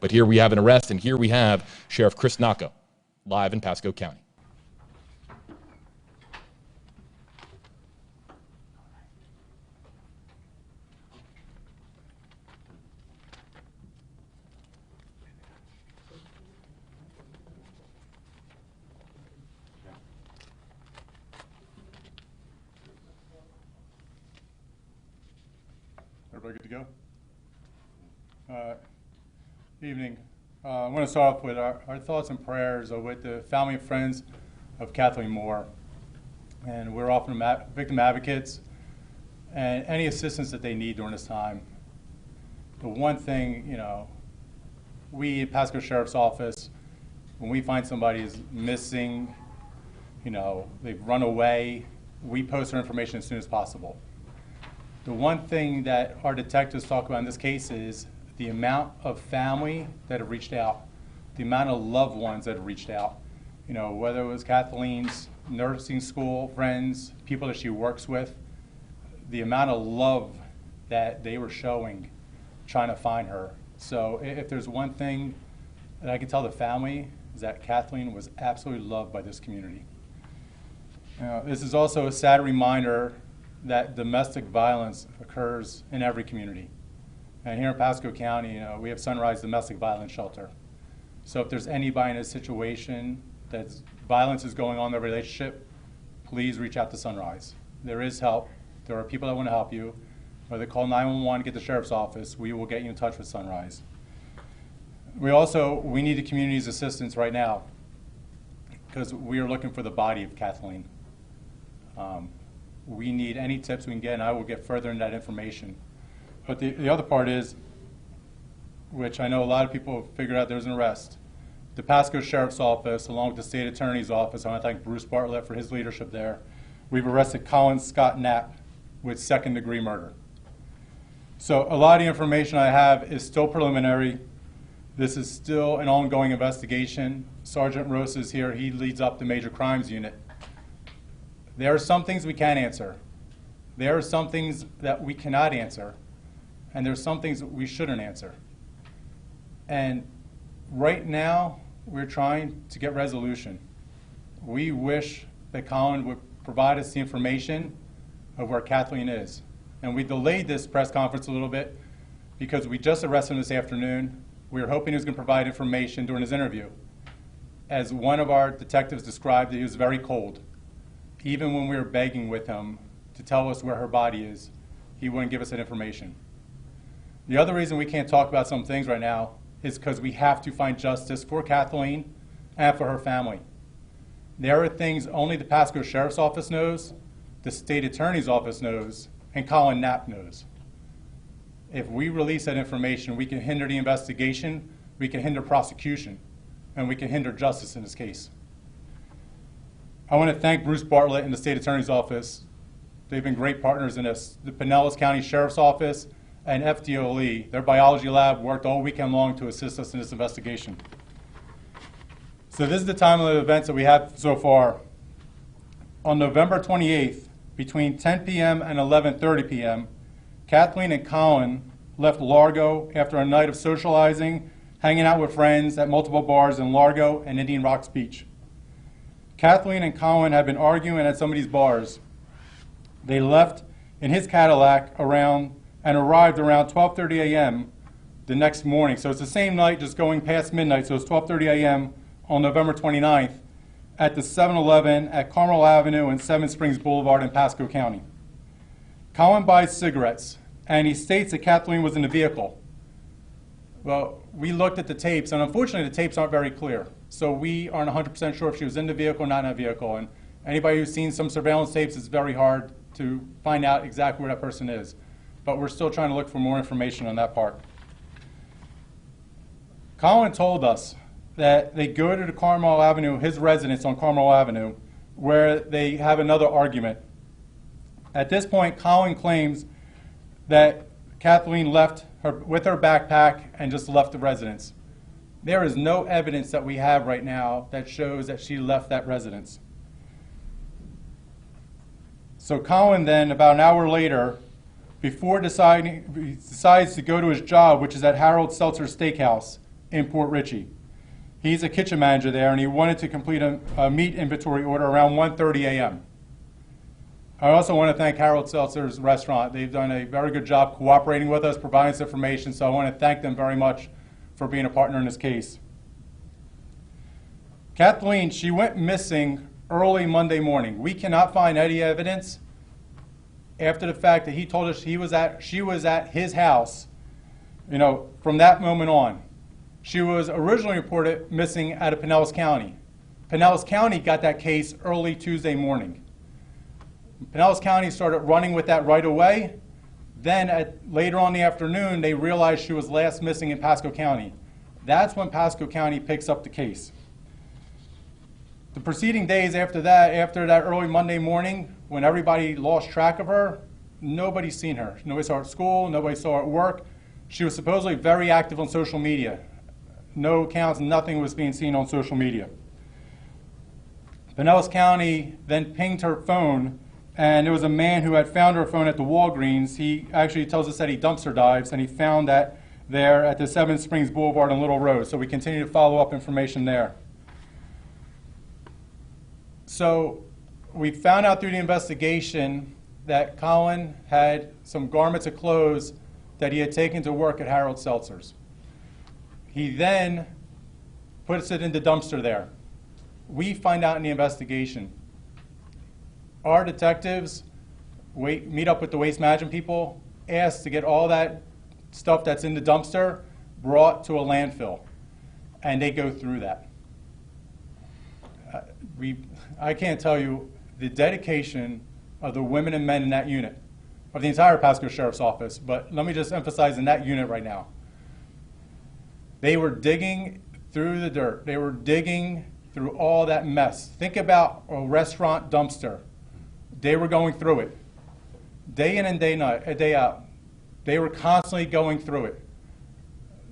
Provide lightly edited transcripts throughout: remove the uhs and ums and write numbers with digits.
But here we have an arrest, and here we have Sheriff Chris Nocco, live in Pasco County. Everybody good to go? Evening. I want to start off with our thoughts and prayers are with the family and friends of Kathleen Moore. And we're often victim advocates and any assistance that they need during this time. The one thing, you know, we at Pasco Sheriff's Office, when we find somebody is missing, you know, they've run away, we post their information as soon as possible. The one thing that our detectives talk about in this case is the amount of family that have reached out, the amount of loved ones that have reached out. You know, whether it was Kathleen's nursing school friends, people that she works with, the amount of love that they were showing trying to find her. So if there's one thing that I can tell the family is that Kathleen was absolutely loved by this community. This is also a sad reminder that domestic violence occurs in every community. And here in Pasco County, you know, we have Sunrise Domestic Violence Shelter. So if there's anybody in a situation that violence is going on in their relationship, please reach out to Sunrise. There is help. There are people that want to help you. Whether call 911, get the sheriff's office, we will get you in touch with Sunrise. We need the community's assistance right now because we are looking for the body of Kathleen. We need any tips we can get, and I will get further into that information. But the other part is, which I know a lot of people have figured out there's an arrest. The Pasco Sheriff's Office, along with the State Attorney's Office, I want to thank Bruce Bartlett for his leadership there. We've arrested Collin Knapp with second-degree murder. So a lot of the information I have is still preliminary. This is still an ongoing investigation. Sergeant Rosa is here. He leads up the Major Crimes Unit. There are some things we can answer. There are some things that we cannot answer. And there's some things that we shouldn't answer. And right now, we're trying to get resolution. We wish that Collin would provide us the information of where Kathleen is. And we delayed this press conference a little bit because we just arrested him this afternoon. We were hoping he was going to provide information during his interview. As one of our detectives described, he was very cold. Even when we were begging with him to tell us where her body is, he wouldn't give us that information. The other reason we can't talk about some things right now is because we have to find justice for Kathleen and for her family. There are things only the Pasco Sheriff's Office knows, the State Attorney's Office knows, and Collin Knapp knows. If we release that information, we can hinder the investigation, we can hinder prosecution, and we can hinder justice in this case. I want to thank Bruce Bartlett and the State Attorney's Office. They've been great partners in this. The Pinellas County Sheriff's Office and FDOE, their biology lab, worked all weekend long to assist us in this investigation. So this is the timeline of events that we have so far. On November 28th, between 10 p.m. and 11:30 p.m., Kathleen and Collin left Largo after a night of socializing, hanging out with friends at multiple bars in Largo and Indian Rocks Beach. Kathleen and Collin had been arguing at some of these bars. They left in his Cadillac and arrived around 12:30 a.m. the next morning. So it's the same night, just going past midnight, so it's 12:30 a.m. on November 29th at the 7-Eleven at Carmel Avenue and Seven Springs Boulevard in Pasco County. Collin buys cigarettes, and he states that Kathleen was in the vehicle. Well, we looked at the tapes, and unfortunately the tapes aren't very clear. So we aren't 100% sure if she was in the vehicle or not in the vehicle. And anybody who's seen some surveillance tapes, it's very hard to find out exactly where that person is. But we're still trying to look for more information on that part. Collin told us that they go to the Carmel Avenue, his residence on Carmel Avenue, where they have another argument. At this point, Collin claims that Kathleen left with her backpack and just left the residence. There is no evidence that we have right now that shows that she left that residence. So Collin then, about an hour later, he decides to go to his job, which is at Harold Seltzer Steakhouse in Port Richey. He's a kitchen manager there, and he wanted to complete a meat inventory order around 1:30 a.m. I also want to thank Harold Seltzer's restaurant. They've done a very good job cooperating with us, providing us information, so I want to thank them very much for being a partner in this case. Kathleen, she went missing early Monday morning. We cannot find any evidence after the fact that he told us she was at his house, from that moment on. She was originally reported missing out of Pinellas County. Pinellas County got that case early Tuesday morning. Pinellas County started running with that right away. Then later on in the afternoon, they realized she was last missing in Pasco County. That's when Pasco County picks up the case. The preceding days after that early Monday morning, when everybody lost track of her, nobody's seen her. Nobody saw her at school, nobody saw her at work. She was supposedly very active on social media. No accounts, nothing was being seen on social media. Pinellas County then pinged her phone, and there was a man who had found her phone at the Walgreens. He actually tells us that he dumpster dives, and he found that there at the Seven Springs Boulevard and Little Road. So we continue to follow up information there. So we found out through the investigation that Collin had some garments of clothes that he had taken to work at Harold Seltzer's. He then puts it in the dumpster there. We find out in the investigation. Our detectives meet up with the waste management people, ask to get all that stuff that's in the dumpster brought to a landfill, and they go through that. I can't tell you the dedication of the women and men in that unit, of the entire Pasco Sheriff's Office, but let me just emphasize in that unit right now. They were digging through the dirt. They were digging through all that mess. Think about a restaurant dumpster. They were going through it. Day in and day out. They were constantly going through it.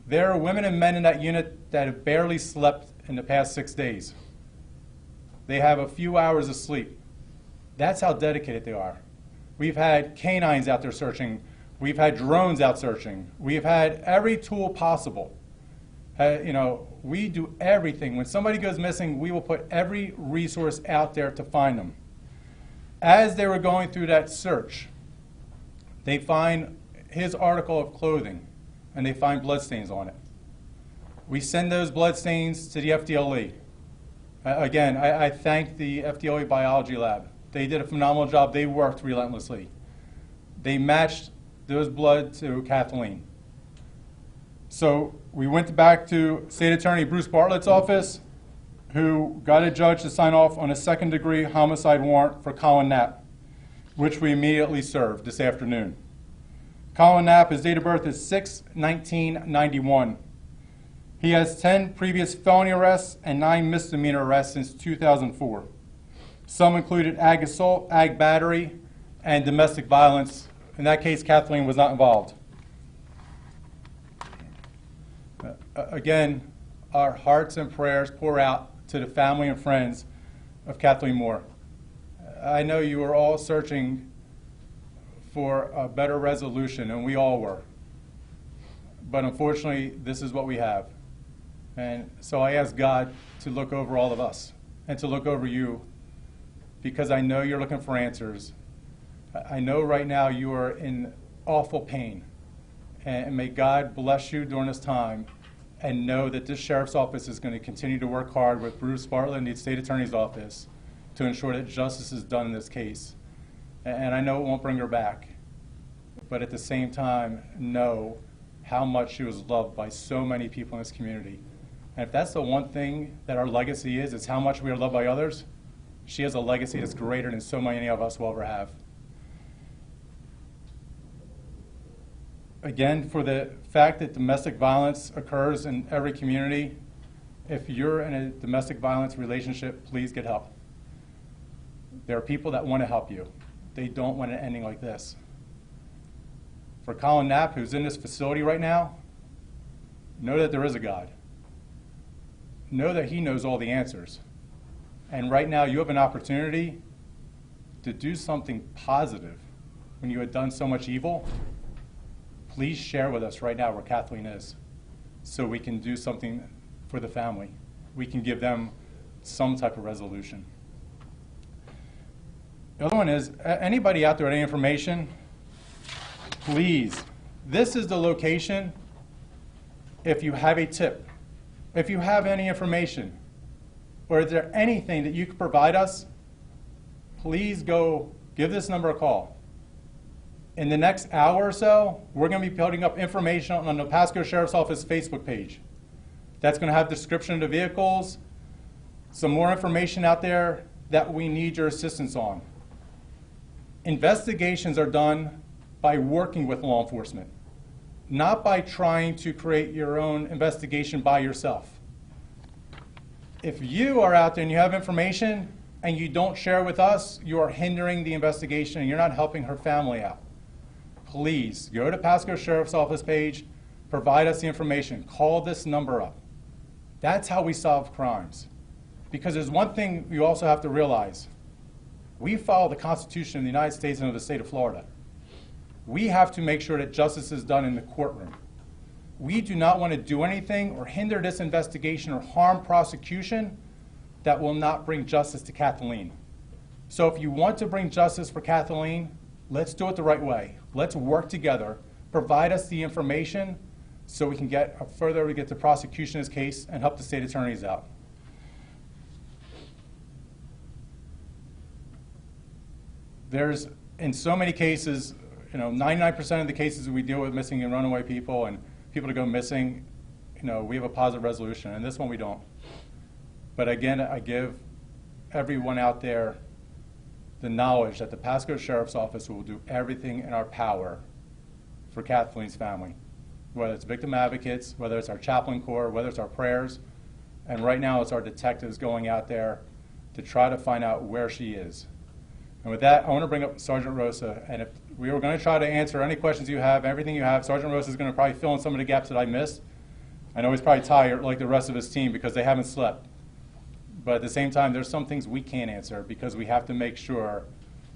There are women and men in that unit that have barely slept in the past 6 days. They have a few hours of sleep. That's how dedicated they are. We've had canines out there searching. We've had drones out searching. We've had every tool possible. We do everything. When somebody goes missing, we will put every resource out there to find them. As they were going through that search, they find his article of clothing, and they find bloodstains on it. We send those bloodstains to the FDLE. Again, I thank the FDLE biology lab. They did a phenomenal job. They worked relentlessly. They matched those blood to Kathleen. So we went back to State Attorney Bruce Bartlett's office, who got a judge to sign off on a second-degree homicide warrant for Collin Knapp, which we immediately served this afternoon. Collin Knapp, his date of birth is 6/1991. He has 10 previous felony arrests and 9 misdemeanor arrests since 2004. Some included ag assault, ag battery, and domestic violence. In that case, Kathleen was not involved. Again, our hearts and prayers pour out to the family and friends of Kathleen Moore. I know you are all searching for a better resolution, and we all were. But unfortunately, this is what we have. And so I ask God to look over all of us and to look over you, because I know you're looking for answers. I know right now you are in awful pain. And may God bless you during this time, and know that this Sheriff's Office is going to continue to work hard with Bruce Bartlett and the State Attorney's Office to ensure that justice is done in this case. And I know it won't bring her back, but at the same time, know how much she was loved by so many people in this community. And if that's the one thing that our legacy is, it's how much we are loved by others, she has a legacy that's greater than so many of us will ever have. Again, for the fact that domestic violence occurs in every community, if you're in a domestic violence relationship, please get help. There are people that want to help you. They don't want it ending like this. For Collin Knapp, who's in this facility right now, know that there is a God. Know that he knows all the answers. And right now you have an opportunity to do something positive when you had done so much evil. Please share with us right now where Kathleen is. so we can do something for the family. We can give them some type of resolution. The other one is, anybody out there with any information, please, this is the location if you have a tip, if you have any information, or is there anything that you could provide us, please go give this number a call. In the next hour or so, we're going to be putting up information on the Pasco Sheriff's Office Facebook page. That's going to have a description of the vehicles, some more information out there that we need your assistance on. Investigations are done by working with law enforcement, not by trying to create your own investigation by yourself. If you are out there and you have information and you don't share it with us, you are hindering the investigation and you're not helping her family out. Please go to Pasco Sheriff's Office page, provide us the information, call this number up. That's how we solve crimes. Because there's one thing you also have to realize. We follow the Constitution of the United States and of the state of Florida. We have to make sure that justice is done in the courtroom. We do not want to do anything or hinder this investigation or harm prosecution that will not bring justice to Kathleen. So if you want to bring justice for Kathleen, let's do it the right way. Let's work together, provide us the information so we can get the prosecution of this case and help the state attorneys out. There's, in so many cases, 99% of the cases we deal with missing and runaway people and people that go missing, we have a positive resolution, and this one we don't. But again, I give everyone out there the knowledge that the Pasco Sheriff's Office will do everything in our power for Kathleen's family, whether it's victim advocates, whether it's our chaplain corps, whether it's our prayers, and right now it's our detectives going out there to try to find out where she is. And with that, I want to bring up Sergeant Rosa, and if we were going to try to answer any questions you have, everything you have, Sergeant Rosa is going to probably fill in some of the gaps that I missed. I know he's probably tired like the rest of his team because they haven't slept. But at the same time, there's some things we can't answer because we have to make sure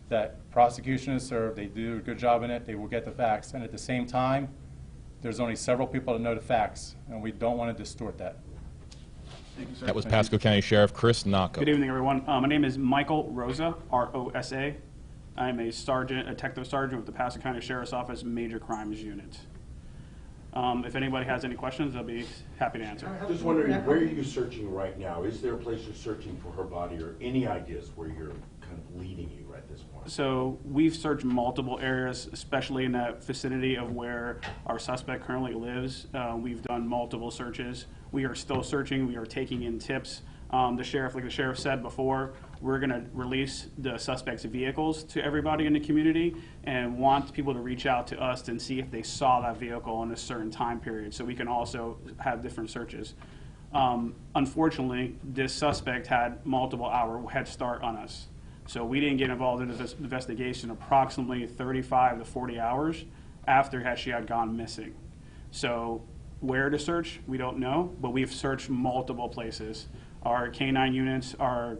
that prosecution is served, they do a good job in it, they will get the facts, and at the same time, there's only several people that know the facts, and we don't want to distort that. Thank you, sir. That was Pasco County Sheriff Chris Nocco. Good evening, everyone. My name is Michael Rosa, R-O-S-A. I'm a detective sergeant with the Pasco County Sheriff's Office Major Crimes Unit. If anybody has any questions, I'll be happy to answer. Just wondering, where are you searching right now? Is there a place you're searching for her body, or any ideas where you're kind of leading you at this point? So we've searched multiple areas, especially in that vicinity of where our suspect currently lives. We've done multiple searches. We are still searching. We are taking in tips. The sheriff, like the sheriff said before, we're going to release the suspect's vehicles to everybody in the community and want people to reach out to us and see if they saw that vehicle in a certain time period, so we can also have different searches. Unfortunately, this suspect had multiple hour head start on us, so we didn't get involved in this investigation approximately 35 to 40 hours after she had gone missing. So where to search, we don't know, but we've searched multiple places. Our K-9 units, our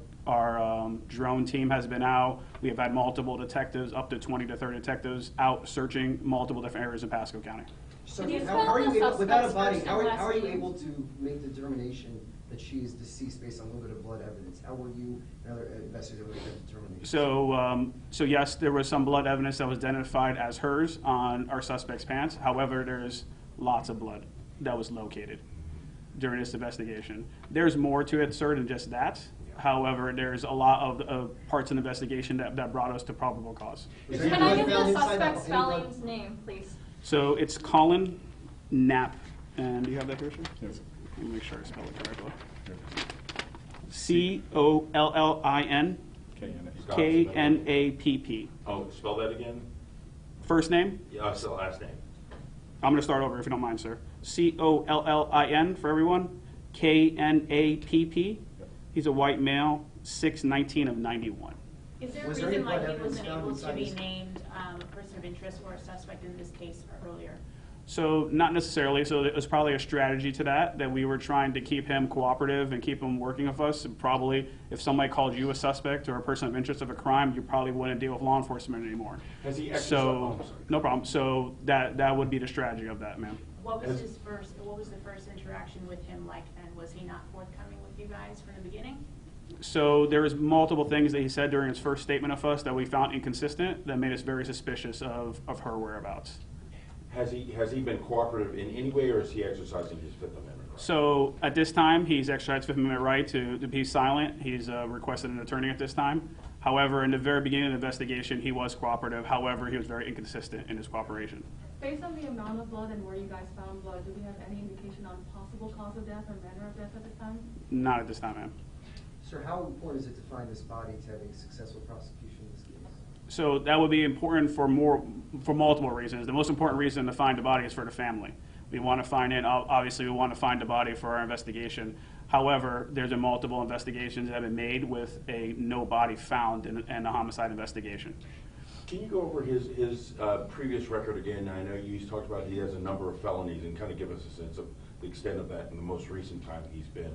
drone team has been out. We have had multiple detectives, up to 20 to 30 detectives, out searching multiple different areas in Pasco County. So how are you able, without a body, how are you able to make the determination that she is deceased based on a little bit of blood evidence? How were you and other investigators able to make that determination? So yes, there was some blood evidence that was identified as hers on our suspect's pants. However, there's lots of blood that was located during this investigation. There's more to it, sir, than just that. However, there's a lot of parts in the investigation that brought us to probable cause. Can I get the suspect's spelling's name, please? So it's Collin Knapp. And do you have that here, sir? Yes. Let me make sure I spell it correctly. C-O-L-L-I-N K-N-A-P-P. Oh, spell that again? First name? Yeah, it's the last name. I'm going to start over if you don't mind, sir. C-O-L-L-I-N for everyone. K-N-A-P-P. He's a white male, 6'19" of 91. Is there a reason why he wasn't able to be named a person of interest or a suspect in this case earlier? So not necessarily. So it was probably a strategy to that we were trying to keep him cooperative and keep him working with us. And probably if somebody called you a suspect or a person of interest of a crime, you probably wouldn't deal with law enforcement anymore. Has he exercised? So no problem. So that would be the strategy of that, ma'am. What was the first interaction with him like then? Was he not forthcoming with you guys from the beginning? So there was multiple things that he said during his first statement of us that we found inconsistent that made us very suspicious of her whereabouts. Has he been cooperative in any way, or is he exercising his Fifth Amendment right? So at this time, he's exercised Fifth Amendment right to be silent. He's requested an attorney at this time. However, in the very beginning of the investigation, he was cooperative. However, he was very inconsistent in his cooperation. Based on the amount of blood and where you guys found blood, do we have any indication on possible cause of death or manner of death at this time? Not at this time, ma'am. Sir, how important is it to find this body to have a successful prosecution in this case? So that would be important for multiple reasons. The most important reason to find the body is for the family. We want to find it. Obviously, we want to find the body for our investigation. However, there's been multiple investigations that have been made with a no body found in the homicide investigation. Can you go over his previous record again? I know you talked about he has a number of felonies, and kind of give us a sense of the extent of that in the most recent time he's been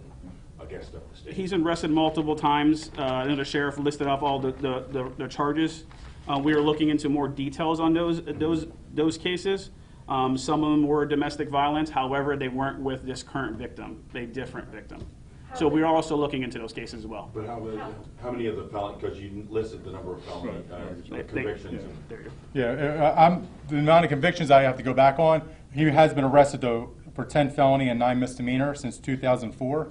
a guest of the state. He's been arrested multiple times. I know the sheriff listed off all the charges. We are looking into more details on those cases. Some of them were domestic violence. However, they weren't with this current victim, a different victim. So we are also looking into those cases as well. But how many of the felonies, because you listed the number of felony convictions. The amount of convictions I have to go back on, he has been arrested though for 10 felony and 9 misdemeanor since 2004.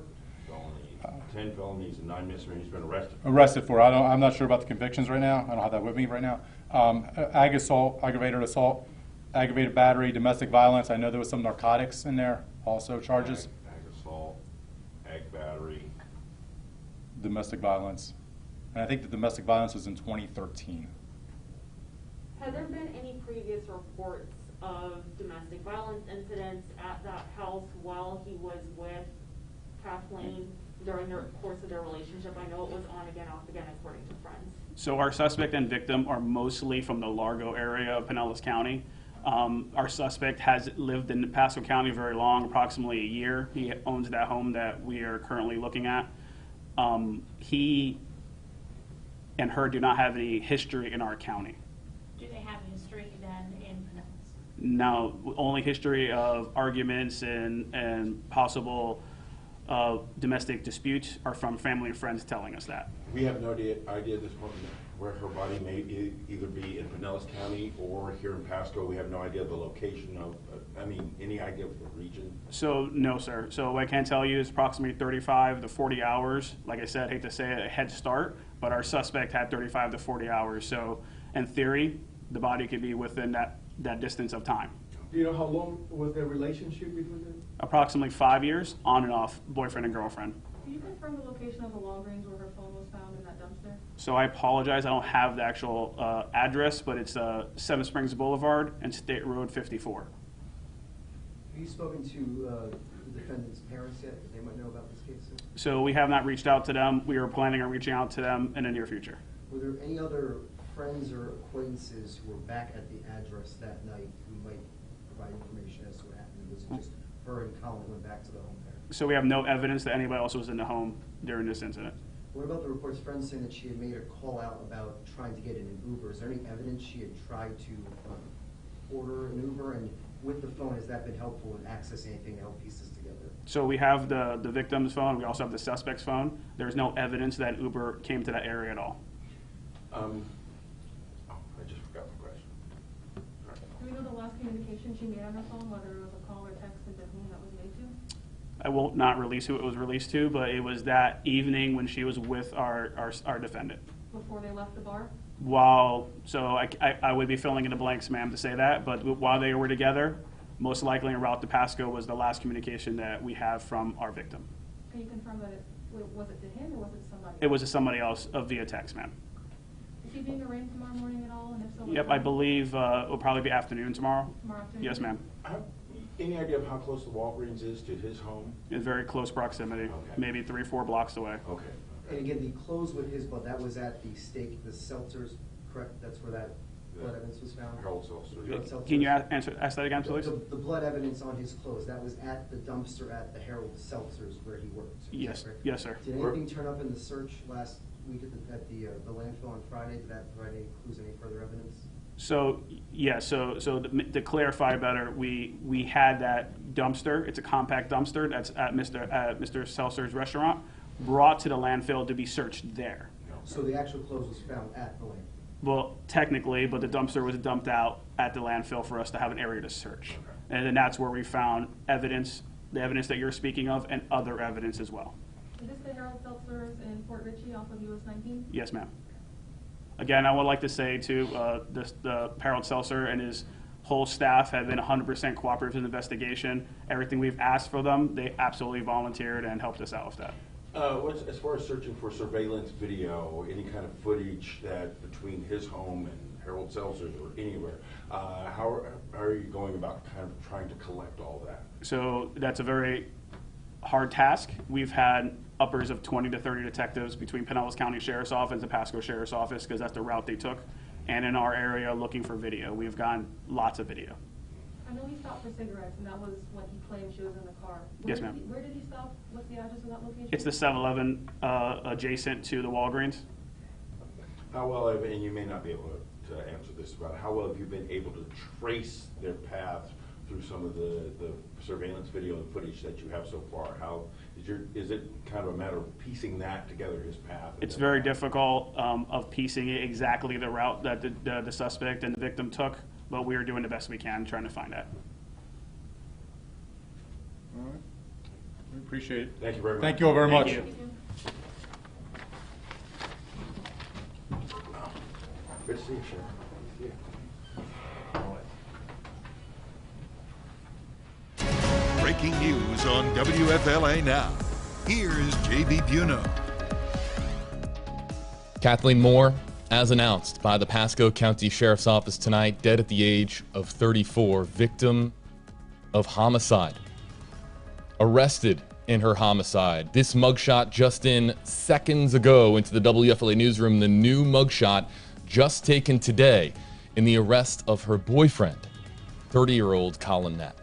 10 felonies and 9 misdemeanors. He's been arrested. Arrested for. I'm not sure about the convictions right now. I don't have that with me right now. Ag assault, aggravated assault, aggravated battery, domestic violence. I know there was some narcotics in there also charges. Ag assault, ag battery. Domestic violence. And I think the domestic violence was in 2013. Have there been any previous reports of domestic violence incidents at that house while he was with Kathleen during the course of their relationship? I know it was on again, off again, according to friends. So our suspect and victim are mostly from the Largo area of Pinellas County. Our suspect has lived in Pasco County very long, approximately a year. He owns that home that we are currently looking at. He and her do not have any history in our county. Do they have history then in Pinellas? No, only history of arguments and possible domestic disputes are from family and friends telling us that. We have no idea at this point where her body may either be in Pinellas County or here in Pasco. We have no idea the location of, any idea of the region? So, no, sir. So what I can tell you is approximately 35 to 40 hours. Like I said, I hate to say it, a head start, but our suspect had 35 to 40 hours. So, in theory, the body could be within that distance of time. Do you know how long was their relationship between them? Approximately 5 years, on and off, boyfriend and girlfriend. Can you confirm the location of the long range where her phone was found in that dumpster? So I apologize, I don't have the actual address, but it's 7 Springs Boulevard and State Road 54. Have you spoken to the defendant's parents yet? They might know about this case? So we have not reached out to them. We are planning on reaching out to them in the near future. Were there any other friends or acquaintances who were back at the address that night who might provide information as to what happened? Was it just her and Collin went back to the home there? So we have no evidence that anybody else was in the home during this incident. What about the reports, friends saying that she had made a call out about trying to get in an Uber? Is there any evidence she had tried to order an Uber? And with the phone, has that been helpful in accessing anything to help piece this together? So we have the victim's phone. We also have the suspect's phone. There's no evidence that Uber came to that area at all. I just forgot the question. Do we know the last communication she made on her phone, whether it was a call or text, and to whom that was made to? I will not release who it was released to, but it was that evening when she was with our defendant. Before they left the bar? So I would be filling in the blanks, ma'am, to say that, but while they were together, most likely en route to Pasco was the last communication that we have from our victim. Can you confirm that was it to him or was it somebody else? It was to somebody else via text, ma'am. Is he being arraigned tomorrow morning at all? And if so, Yep, I believe it will probably be afternoon tomorrow. Tomorrow afternoon? Yes, ma'am. Any idea of how close the Walgreens is to his home? In very close proximity, Okay. maybe 3-4 blocks away. Okay. And again, the clothes with his blood, that was at the stake, the Seltzers, correct? That's where that blood evidence was found? Harold Seltzer. Harold Seltzer. Can you ask that again, please? The blood evidence on his clothes, that was at the dumpster at the Harold Seltzers where he worked? Is that Yes, correct? yes, sir. Did anything turn up in the search last week at the landfill on Friday? Did that provide any clues, any further evidence? So, yeah, so to clarify better, we had that dumpster, it's a compact dumpster that's at Mr. Seltzer's restaurant, brought to the landfill to be searched there. So the actual clothes was found at the landfill? Well, technically, but the dumpster was dumped out at the landfill for us to have an area to search. And then that's where we found evidence, the evidence that you're speaking of, and other evidence as well. Is this the Harold Seltzer's in Fort Ritchie off of US 19? Yes, ma'am. Again, I would like to say to the Harold Seltzer and his whole staff have been 100% cooperative in the investigation. Everything we've asked for them, they absolutely volunteered and helped us out with that. As far as searching for surveillance video, any kind of footage that between his home and Harold Seltzer's or anywhere, how are you going about kind of trying to collect all that? So that's a very hard task. We've had uppers of 20 to 30 detectives between Pinellas County Sheriff's Office and Pasco Sheriff's Office, because that's the route they took, and in our area looking for video. We've gotten lots of video. I know he stopped for cigarettes, and that was when he claimed she was in the car. Yes, ma'am. Where did he stop? What's the address of that location? It's the 7-Eleven adjacent to the Walgreens. How well, and you may not be able to answer this, about how well have you been able to trace their path through some of the surveillance video and footage that you have so far? How is it kind of a matter of piecing that together, his path? It's very difficult of piecing exactly the route that the suspect and the victim took, but we are doing the best we can trying to find that. All right. We appreciate it. Thank you very much. Thank you all very much. Thank you. Good to see you, Sheriff. Good to see you. Breaking news on WFLA now. Here is JB Biunno. Kathleen Moore, as announced by the Pasco County Sheriff's Office tonight, dead at the age of 34, victim of homicide. Arrested in her homicide. This mugshot just in seconds ago into the WFLA newsroom, the new mugshot just taken today in the arrest of her boyfriend, 30-year-old Collin Knapp.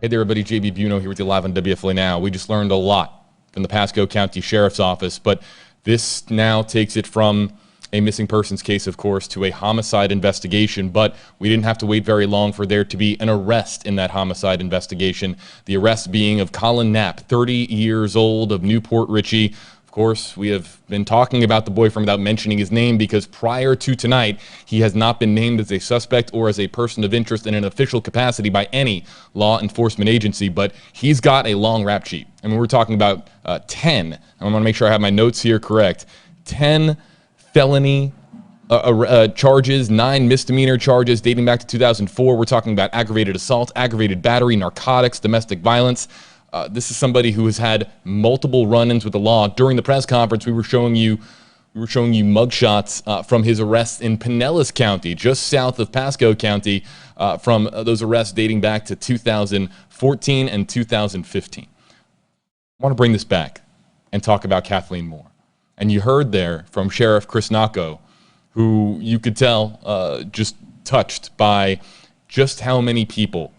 Hey there, everybody. JB Biunno here with you live on WFLA Now. We just learned a lot from the Pasco County Sheriff's Office, but this now takes it from a missing persons case, of course, to a homicide investigation, but we didn't have to wait very long for there to be an arrest in that homicide investigation. The arrest being of Collin Knapp, 30 years old, of Newport Richey. Of course, we have been talking about the boyfriend without mentioning his name because prior to tonight, he has not been named as a suspect or as a person of interest in an official capacity by any law enforcement agency, but he's got a long rap sheet. I mean, we're talking about 10. I want to make sure I have my notes here correct. 10 felony charges, 9 misdemeanor charges dating back to 2004. We're talking about aggravated assault, aggravated battery, narcotics, domestic violence. This is somebody who has had multiple run-ins with the law. During the press conference, we were showing you mugshots from his arrests in Pinellas County, just south of Pasco County, from those arrests dating back to 2014 and 2015. I want to bring this back and talk about Kathleen Moore. And you heard there from Sheriff Chris Nocco, who you could tell just touched by just how many people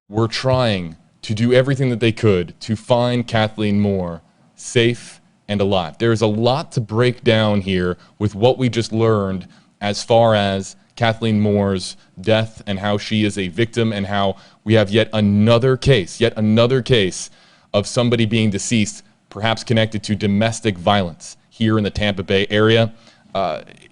were trying to do everything that they could to find Kathleen Moore safe and alive. There's a lot to break down here with what we just learned as far as Kathleen Moore's death and how she is a victim and how we have yet another case of somebody being deceased, perhaps connected to domestic violence here in the Tampa Bay area.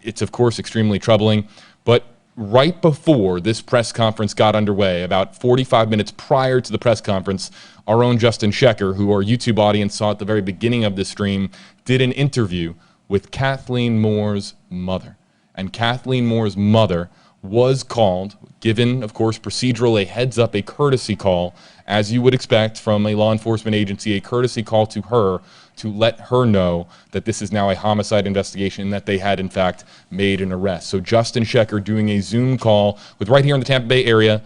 It's, of course, extremely troubling. But right before this press conference got underway, about 45 minutes prior to the press conference, our own Justin Shecker, who our YouTube audience saw at the very beginning of this stream, did an interview with Kathleen Moore's mother. And Kathleen Moore's mother was called, given, of course, procedural, a heads up, a courtesy call, as you would expect from a law enforcement agency, a courtesy call to her to let her know that this is now a homicide investigation and that they had, in fact, made an arrest. So Justin Shecker doing a Zoom call with, right here in the Tampa Bay area,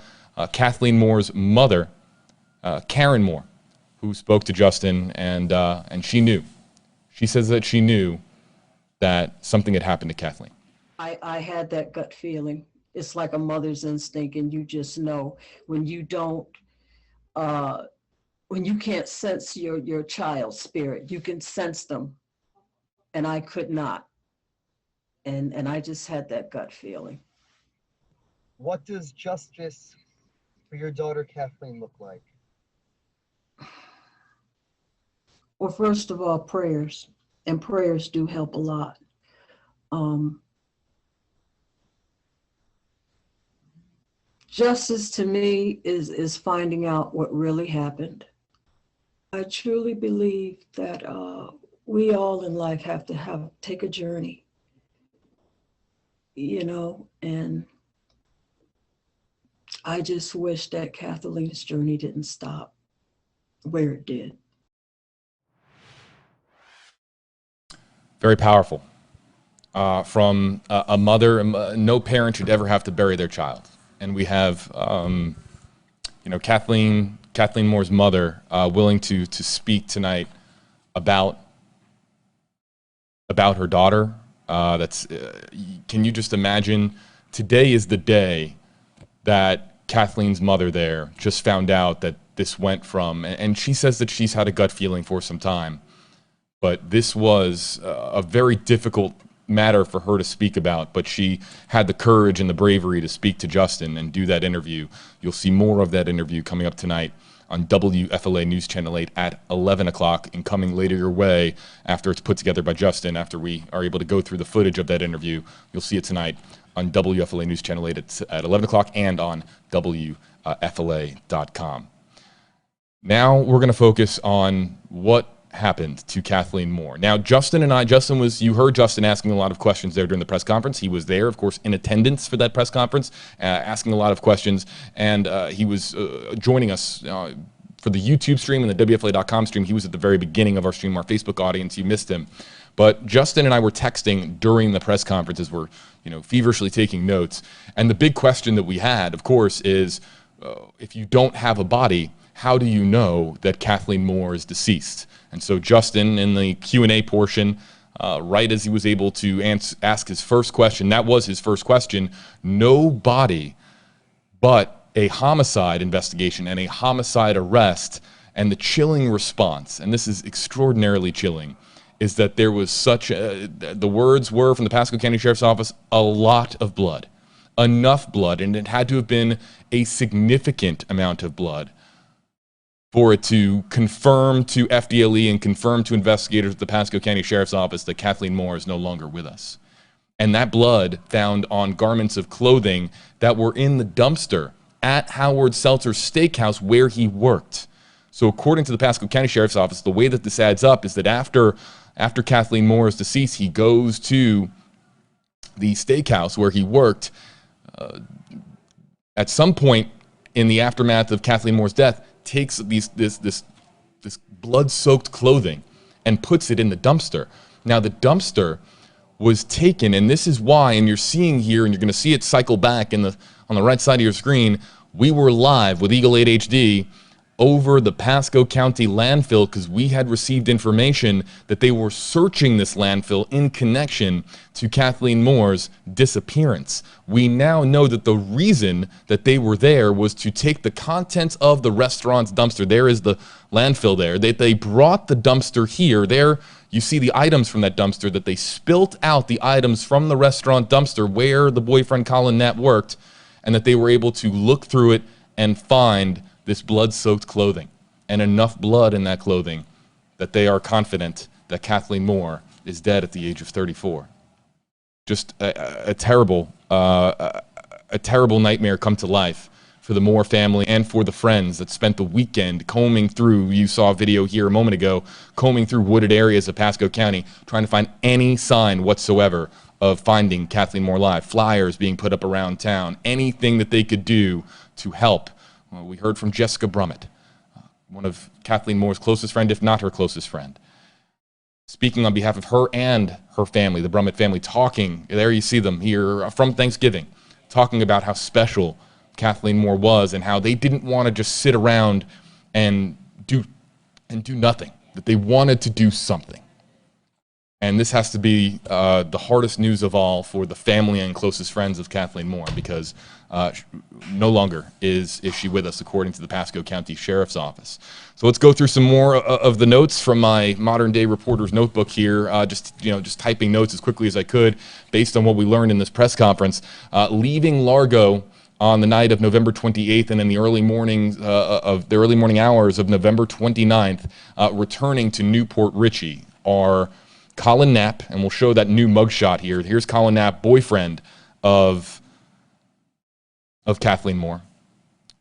Kathleen Moore's mother, Karen Moore, who spoke to Justin, and she knew. She says that she knew that something had happened to Kathleen. I had that gut feeling. It's like a mother's instinct, and you just know when you don't, when you can't sense your child's spirit, you can sense them, and I could not. And I just had that gut feeling. What does justice for your daughter Kathleen look like? Well, first of all, prayers, and prayers do help a lot. Justice to me is finding out what really happened. I truly believe that we all in life have to take a journey, you know, and I just wish that Kathleen's journey didn't stop where it did. Very powerful. From a mother, no parent should ever have to bury their child. And we have, you know, Kathleen Moore's mother willing to speak tonight about her daughter. Can you just imagine? Today is the day that Kathleen's mother there just found out that this went from, and she says that she's had a gut feeling for some time, but this was a very difficult matter for her to speak about, but she had the courage and the bravery to speak to Justin and do that interview. You'll see more of that interview coming up tonight on WFLA News Channel 8 at 11 o'clock and coming later your way after it's put together by Justin, after we are able to go through the footage of that interview. You'll see it tonight on WFLA News Channel 8 at 11 o'clock and on WFLA.com. Now we're going to focus on what happened to Kathleen Moore. Now, you heard Justin asking a lot of questions there during the press conference. He was there, of course, in attendance for that press conference, asking a lot of questions, and he was joining us for the YouTube stream and the WFLA.com stream. He was at the very beginning of our stream, our Facebook audience. You missed him. But Justin and I were texting during the press conference as we're, you know, feverishly taking notes. And the big question that we had, of course, is if you don't have a body, how do you know that Kathleen Moore is deceased? And so Justin, in the Q&A portion, right as he was able to ask his first question, that was his first question, no body but a homicide investigation and a homicide arrest. And the chilling response, and this is extraordinarily chilling, is that there was the words were from the Pasco County Sheriff's Office, a lot of blood, enough blood, and it had to have been a significant amount of blood for it to confirm to FDLE and confirm to investigators at the Pasco County Sheriff's Office that Kathleen Moore is no longer with us. And that blood found on garments of clothing that were in the dumpster at Howard Seltzer's steakhouse where he worked. So according to the Pasco County Sheriff's Office, the way that this adds up is that after Kathleen Moore is deceased, he goes to the steakhouse where he worked. At some point in the aftermath of Kathleen Moore's death, takes this blood-soaked clothing and puts it in the dumpster. Now the dumpster was taken, and this is why, and you're seeing here, and you're going to see it cycle back on the right side of your screen. We were live with Eagle 8 HD over the Pasco County landfill because we had received information that they were searching this landfill in connection to Kathleen Moore's disappearance. We now know that the reason that they were there was to take the contents of the restaurant's dumpster. There is the landfill there. They brought the dumpster here. There you see the items from that dumpster, that they spilt out the items from the restaurant dumpster where the boyfriend Collin Knapp worked, and that they were able to look through it and find this blood-soaked clothing, and enough blood in that clothing that they are confident that Kathleen Moore is dead at the age of 34. Just a terrible nightmare come to life for the Moore family and for the friends that spent the weekend combing through, you saw a video here a moment ago, combing through wooded areas of Pasco County, trying to find any sign whatsoever of finding Kathleen Moore alive. Flyers being put up around town, anything that they could do to help. Well, we heard from Jessica Brummett, one of Kathleen Moore's closest friend, if not her closest friend, speaking on behalf of her and her family, the Brummett family, talking, there you see them here from Thanksgiving, talking about how special Kathleen Moore was and how they didn't want to just sit around and do nothing, that they wanted to do something. And this has to be the hardest news of all for the family and closest friends of Kathleen Moore, because no longer is she with us, according to the Pasco County Sheriff's Office. So let's go through some more of the notes from my modern-day reporter's notebook here. Just typing notes as quickly as I could based on what we learned in this press conference. Leaving Largo on the night of November 28th and in the early morning hours of November 29th, returning to Newport Richey, are Collin Knapp, and we'll show that new mugshot here. Here's Collin Knapp, boyfriend of Kathleen Moore.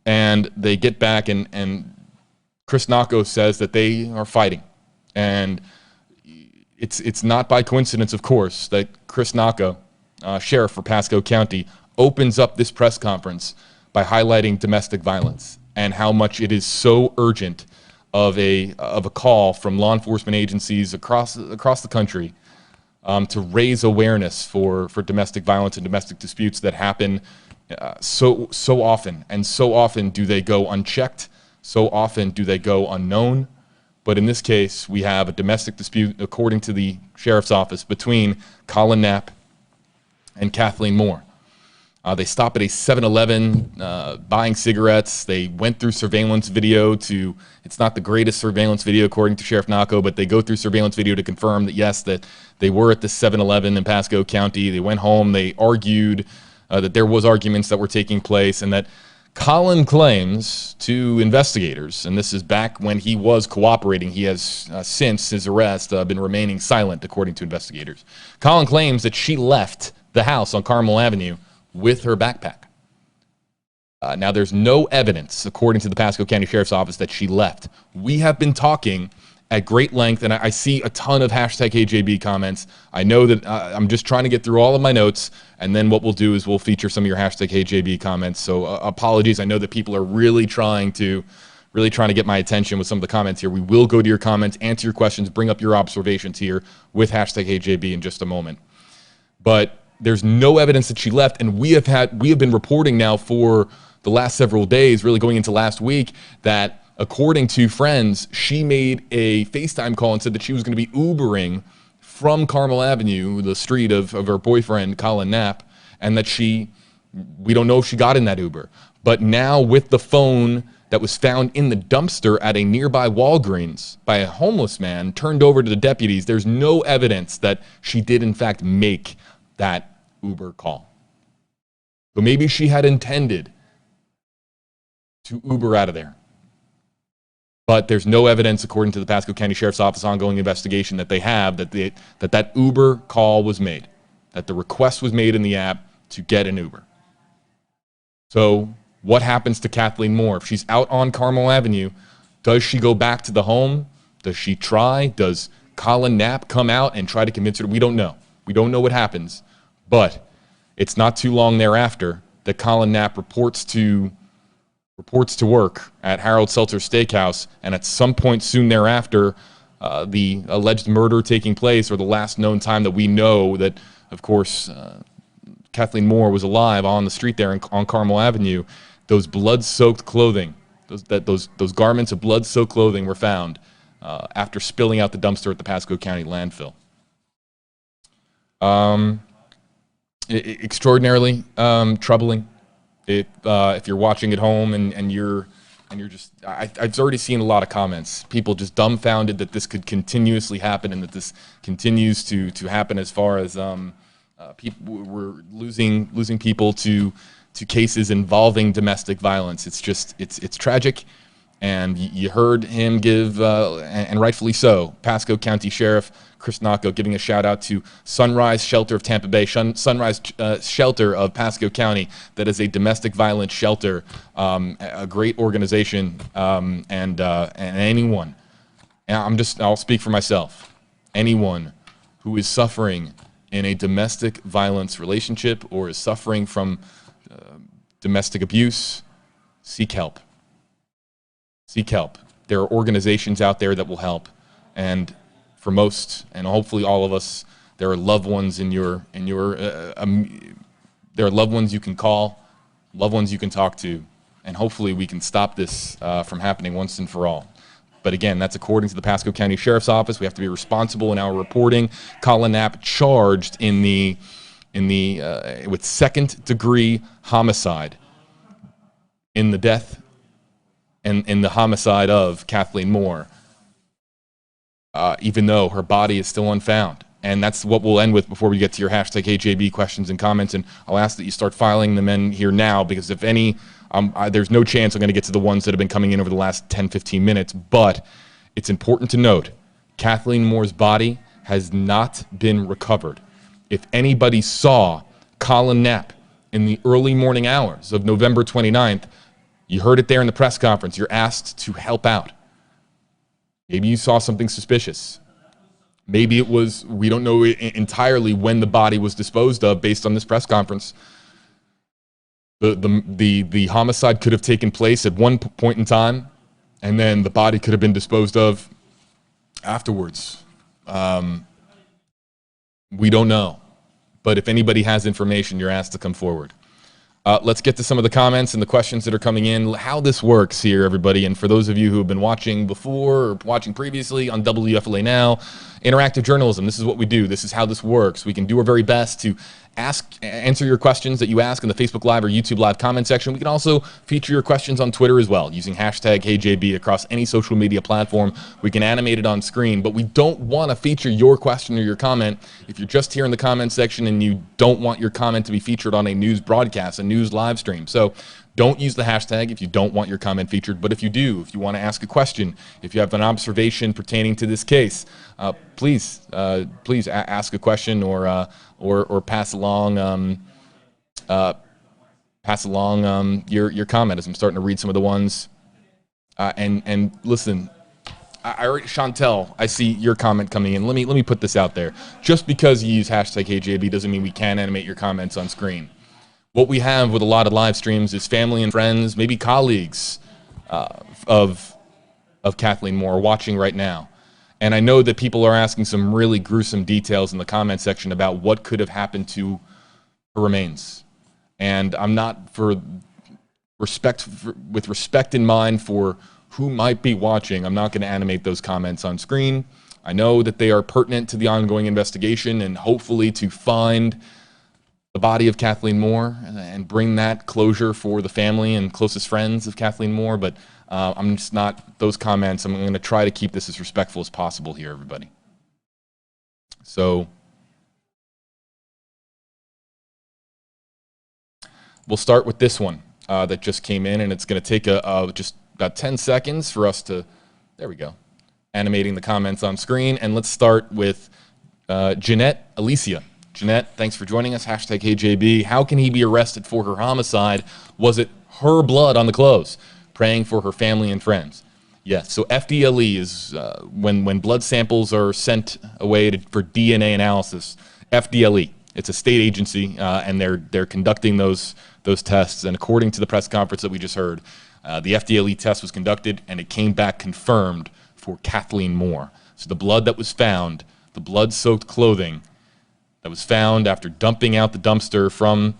And they get back, and Chris Nocco says that they are fighting. And it's not by coincidence, of course, that Chris Nocco, sheriff for Pasco County, opens up this press conference by highlighting domestic violence and how much it is so urgent of a call from law enforcement agencies across the country to raise awareness for domestic violence and domestic disputes that happen so often. And so often do they go unchecked. So often do they go unknown. But in this case, we have a domestic dispute, according to the sheriff's office, between Collin Knapp and Kathleen Moore. They stop at a 7-Eleven buying cigarettes. They went through surveillance video it's not the greatest surveillance video according to Sheriff Nocco, but they go through surveillance video to confirm that yes, that they were at the 7-Eleven in Pasco County. They went home, they argued that there was arguments that were taking place, and that Collin claims to investigators, and this is back when he was cooperating. He has, since his arrest, been remaining silent, according to investigators. Collin claims that she left the house on Carmel Avenue with her backpack. Now, there's no evidence, according to the Pasco County Sheriff's Office, that she left. We have been talking at great length, and I see a ton of hashtag HJB comments. I know that I'm just trying to get through all of my notes, and then what we'll do is we'll feature some of your hashtag HJB comments. So apologies. I know that people are really trying to get my attention with some of the comments here. We will go to your comments, answer your questions, bring up your observations here with hashtag HJB in just a moment. But there's no evidence that she left, and we have been reporting now for the last several days, really going into last week, that according to friends, she made a FaceTime call and said that she was going to be Ubering from Carmel Avenue, the street of her boyfriend, Collin Knapp, and that we don't know if she got in that Uber. But now with the phone that was found in the dumpster at a nearby Walgreens by a homeless man turned over to the deputies, there's no evidence that she did in fact make that Uber call. So maybe she had intended to Uber out of there. But there's no evidence, according to the Pasco County Sheriff's Office ongoing investigation, that they have that Uber call was made, that the request was made in the app to get an Uber. So what happens to Kathleen Moore? If she's out on Carmel Avenue, does she go back to the home? Does she try? Does Collin Knapp come out and try to convince her? We don't know. We don't know what happens. But it's not too long thereafter that Collin Knapp reports to work at Harold Seltzer Steakhouse, and at some point soon thereafter, the alleged murder taking place, or the last known time that we know that, of course, Kathleen Moore was alive on the street there on Carmel Avenue, those blood-soaked clothing, those garments of blood-soaked clothing were found after spilling out the dumpster at the Pasco County landfill. Extraordinarily troubling. If you're watching at home and you're just, I've already seen a lot of comments. People just dumbfounded that this could continuously happen, and that this continues to happen as far as we're losing people to cases involving domestic violence. It's just it's tragic. And you heard him give, and rightfully so, Pasco County Sheriff Chris Nocco giving a shout out to Sunrise Shelter of Tampa Bay, Sunrise Shelter of Pasco County, that is a domestic violence shelter, a great organization, and anyone, and I'll speak for myself, anyone who is suffering in a domestic violence relationship or is suffering from domestic abuse, seek help. Seek help. There are organizations out there that will help, and for most, and hopefully all of us, there are loved ones there are loved ones you can call, loved ones you can talk to, and hopefully we can stop this from happening once and for all. But again, that's according to the Pasco County Sheriff's Office. We have to be responsible in our reporting. Collin Knapp charged with second-degree homicide in the death and in the homicide of Kathleen Moore, even though her body is still unfound. And that's what we'll end with before we get to your hashtag HJB questions and comments. And I'll ask that you start filing them in here now, because if any, there's no chance I'm going to get to the ones that have been coming in over the last 10, 15 minutes. But it's important to note, Kathleen Moore's body has not been recovered. If anybody saw Collin Knapp in the early morning hours of November 29th, you heard it there in the press conference. You're asked to help out. Maybe you saw something suspicious. Maybe it was, we don't know entirely when the body was disposed of based on this press conference. The homicide could have taken place at one point in time, and then the body could have been disposed of afterwards. We don't know. But if anybody has information, you're asked to come forward. Let's get to some of the comments and the questions that are coming in. How this works here, everybody, and for those of you who have been watching before or watching previously on WFLA Now, interactive journalism, this is what we do. This is how this works. We can do our very best to answer your questions that you ask in the Facebook Live or YouTube Live comment section. We can also feature your questions on Twitter as well, using hashtag HJB across any social media platform. We can animate it on screen, but we don't want to feature your question or your comment if you're just here in the comment section and you don't want your comment to be featured on a news broadcast, a news live stream. So don't use the hashtag if you don't want your comment featured, but if you do, if you want to ask a question, if you have an observation pertaining to this case, please ask a question or pass along your comment, as I'm starting to read some of the ones. And listen, I already, Chantel, I see your comment coming in. Let me put this out there. Just because you use hashtag HJB doesn't mean we can't animate your comments on screen. What we have with a lot of live streams is family and friends, maybe colleagues of Kathleen Moore watching right now. And I know that people are asking some really gruesome details in the comment section about what could have happened to her remains. And I'm not, with respect in mind for who might be watching, I'm not going to animate those comments on screen. I know that they are pertinent to the ongoing investigation and hopefully to find the body of Kathleen Moore and bring that closure for the family and closest friends of Kathleen Moore, but I'm just not, those comments, I'm going to try to keep this as respectful as possible here, everybody. So we'll start with this one that just came in, and it's going to take just about 10 seconds for us to, there we go, animating the comments on screen. And let's start with Jeanette Alicia. Jeanette, thanks for joining us. Hashtag HJB. How can he be arrested for her homicide? Was it her blood on the clothes? Praying for her family and friends. Yes, so FDLE is when blood samples are sent away for DNA analysis. FDLE, it's a state agency, and they're conducting those tests. And according to the press conference that we just heard, the FDLE test was conducted, and it came back confirmed for Kathleen Moore. So the blood that was found, the blood-soaked clothing that was found after dumping out the dumpster from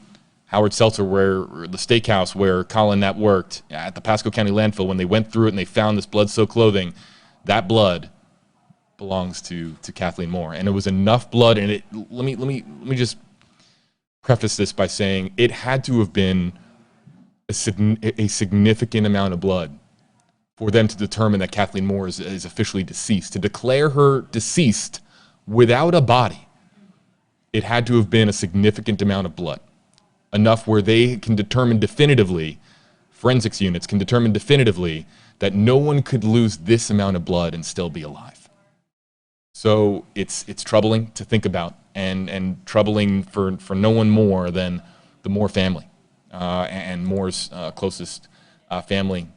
Howard Seltzer, the steakhouse where Collin Knapp worked, at the Pasco County landfill, when they went through it and they found this blood-soaked clothing, that blood belongs to Kathleen Moore. And it was enough blood, and let me just preface this by saying it had to have been a significant amount of blood for them to determine that Kathleen Moore is officially deceased. To declare her deceased without a body, it had to have been a significant amount of blood. Enough where they can determine definitively, forensics units can determine definitively, that no one could lose this amount of blood and still be alive. So it's troubling to think about, and troubling for no one more than the Moore family and Moore's closest family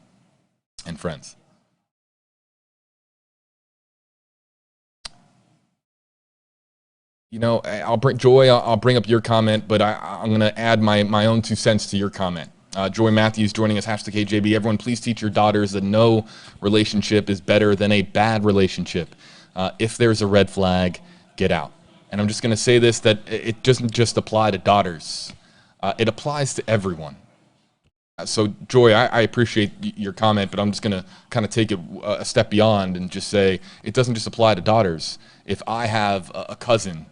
and friends. You know, I'll bring up your comment, but I'm going to add my own 2 cents to your comment. Joy Matthews joining us, hashtag HJB. Everyone, please teach your daughters that no relationship is better than a bad relationship. If there's a red flag, get out. And I'm just going to say this, that it doesn't just apply to daughters. It applies to everyone. So, Joy, I appreciate your comment, but I'm just going to kind of take it a step beyond and just say it doesn't just apply to daughters. If I have a cousin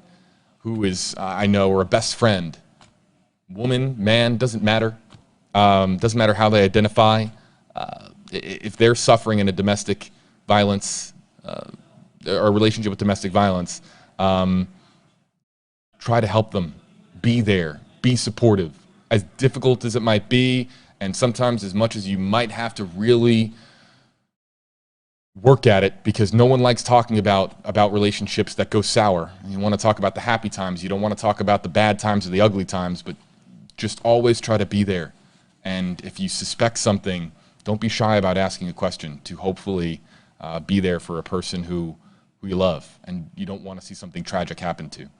who is, I know, or a best friend, woman, man, doesn't matter. Doesn't matter how they identify. If they're suffering in a domestic violence, or a relationship with domestic violence, try to help them. Be there. Be supportive. As difficult as it might be, and sometimes as much as you might have to really work at it, because no one likes talking about relationships that go sour. You want to talk about the happy times. You don't want to talk about the bad times or the ugly times, but just always try to be there. And if you suspect something, don't be shy about asking a question to hopefully be there for a person who you love and you don't want to see something tragic happen to.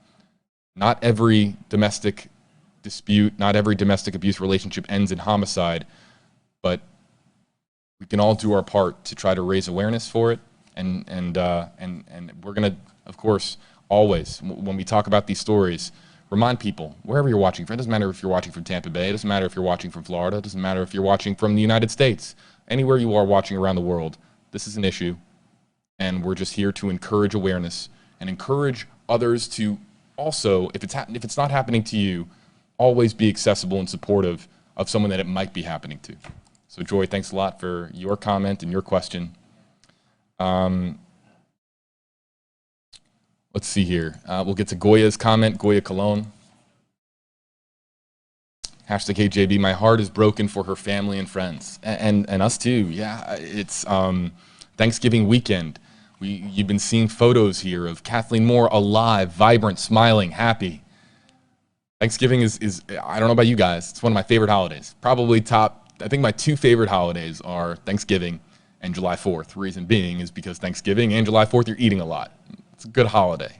Not every domestic dispute, not every domestic abuse relationship ends in homicide, but we can all do our part to try to raise awareness for it. And we're going to, of course, always, when we talk about these stories, remind people, wherever you're watching from, it doesn't matter if you're watching from Tampa Bay, it doesn't matter if you're watching from Florida, it doesn't matter if you're watching from the United States, anywhere you are watching around the world, this is an issue, and we're just here to encourage awareness and encourage others to also, if it's not happening to you, always be accessible and supportive of someone that it might be happening to. So Joy, thanks a lot for your comment and your question. Let's see here. We'll get to Goya's comment, Goya Colon. Hashtag HJB, my heart is broken for her family and friends. And us too, yeah. It's Thanksgiving weekend. You've been seeing photos here of Kathleen Moore alive, vibrant, smiling, happy. Thanksgiving is I don't know about you guys, it's one of my favorite holidays. Probably top, I think my two favorite holidays are Thanksgiving and July 4th. Reason being is because Thanksgiving and July 4th, you're eating a lot. It's a good holiday.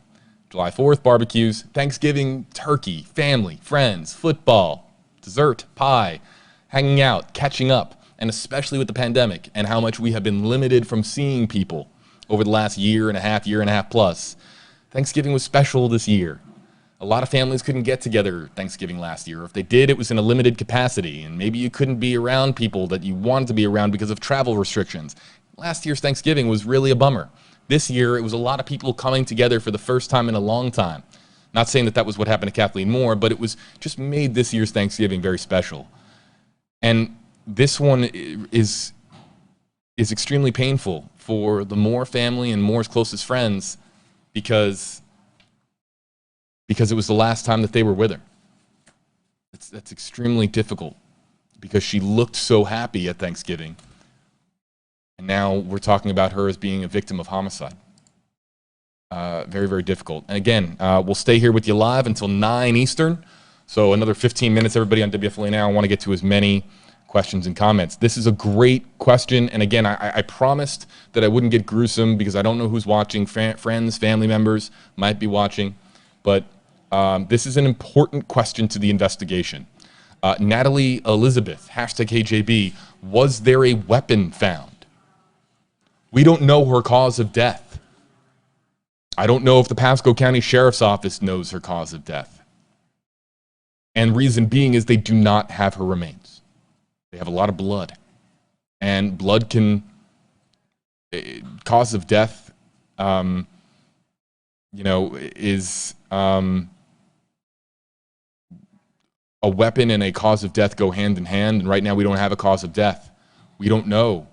July 4th, barbecues. Thanksgiving, turkey, family, friends, football, dessert, pie, hanging out, catching up, and especially with the pandemic and how much we have been limited from seeing people over the last year and a half plus. Thanksgiving was special this year. A lot of families couldn't get together Thanksgiving last year. If they did, it was in a limited capacity, and maybe you couldn't be around people that you wanted to be around because of travel restrictions. Last year's Thanksgiving was really a bummer. This year, it was a lot of people coming together for the first time in a long time. Not saying that was what happened to Kathleen Moore, but it was just made this year's Thanksgiving very special. And this one is extremely painful for the Moore family and Moore's closest friends because it was the last time that they were with her. That's extremely difficult because she looked so happy at Thanksgiving. And now we're talking about her as being a victim of homicide. Very, very difficult. And again, we'll stay here with you live until 9 Eastern. So another 15 minutes, everybody on WFLA Now. I want to get to as many questions and comments. This is a great question. And again, I promised that I wouldn't get gruesome because I don't know who's watching. Friends, family members might be watching. But this is an important question to the investigation. Natalie Elizabeth, hashtag KJB, was there a weapon found? We don't know her cause of death. I don't know if the Pasco County Sheriff's Office knows her cause of death. And reason being is they do not have her remains. They have a lot of blood. And blood can, cause of death, is a weapon and a cause of death go hand in hand. And right now we don't have a cause of death. We don't know.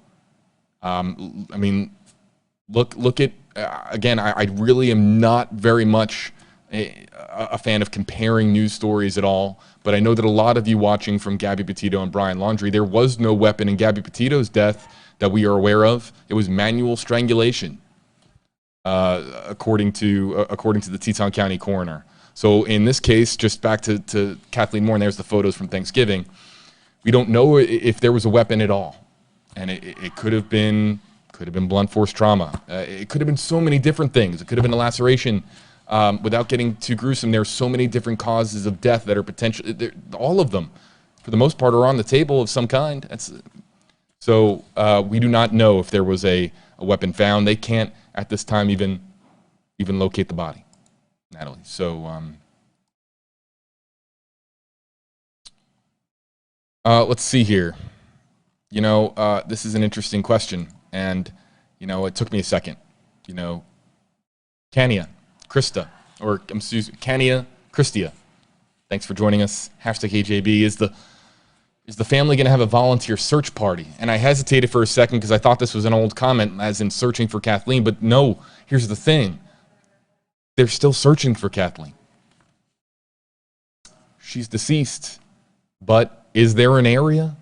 Look at, again, I really am not very much a fan of comparing news stories at all, but I know that a lot of you watching from Gabby Petito and Brian Laundrie, there was no weapon in Gabby Petito's death that we are aware of. It was manual strangulation, according to the Teton County coroner. So in this case, just back to Kathleen Moore, and there's the photos from Thanksgiving, we don't know if there was a weapon at all. And it could have been blunt force trauma. It could have been so many different things. It could have been a laceration. Without getting too gruesome, there are so many different causes of death that are potential. All of them, for the most part, are on the table of some kind. So we do not know if there was a weapon found. They can't at this time even locate the body, Natalie. So let's see here. This is an interesting question, and, it took me a second. Kania, Krista, Kania, Christia, thanks for joining us. Hashtag AJB. Is the family going to have a volunteer search party? And I hesitated for a second because I thought this was an old comment, as in searching for Kathleen, but no, here's the thing. They're still searching for Kathleen. she's deceased. But is there an area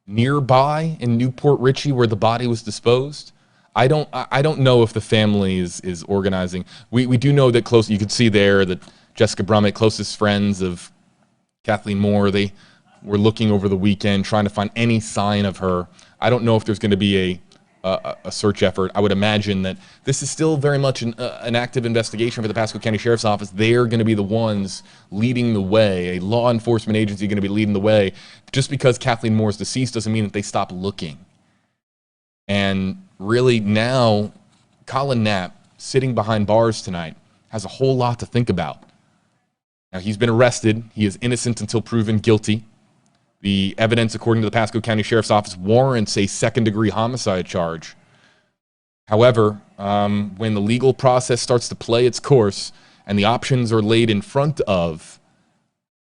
nearby in Newport Richey where the body was disposed? I don't know if the family is organizing. We do know that you could see there that Jessica Brummett, closest friends of Kathleen Moore, they were looking over the weekend trying to find any sign of her. I don't know if there's going to be a search effort. I would imagine that this is still very much an active investigation for the Pasco County Sheriff's Office. They're going to be the ones leading the way, a law enforcement agency going to be leading the way. Just because Kathleen Moore is deceased doesn't mean that they stop looking. And really now, Collin Knapp, sitting behind bars tonight, has a whole lot to think about. Now, he's been arrested. He is innocent until proven guilty. The evidence, according to the Pasco County Sheriff's Office, warrants a second-degree homicide charge. However, when the legal process starts to play its course and the options are laid in front of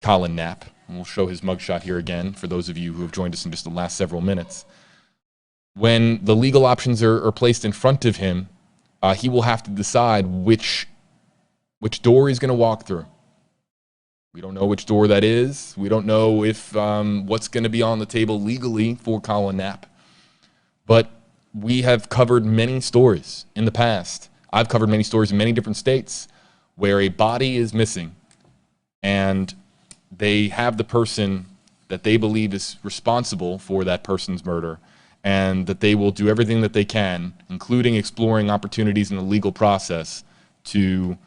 Collin Knapp, and we'll show his mugshot here again for those of you who have joined us in just the last several minutes, when the legal options are placed in front of him, he will have to decide which door he's going to walk through. We don't know which door that is. We don't know if what's going to be on the table legally for Collin Knapp. But we have covered many stories in the past. I've covered many stories in many different states where a body is missing and they have the person that they believe is responsible for that person's murder, and that they will do everything that they can, including exploring opportunities in the legal process to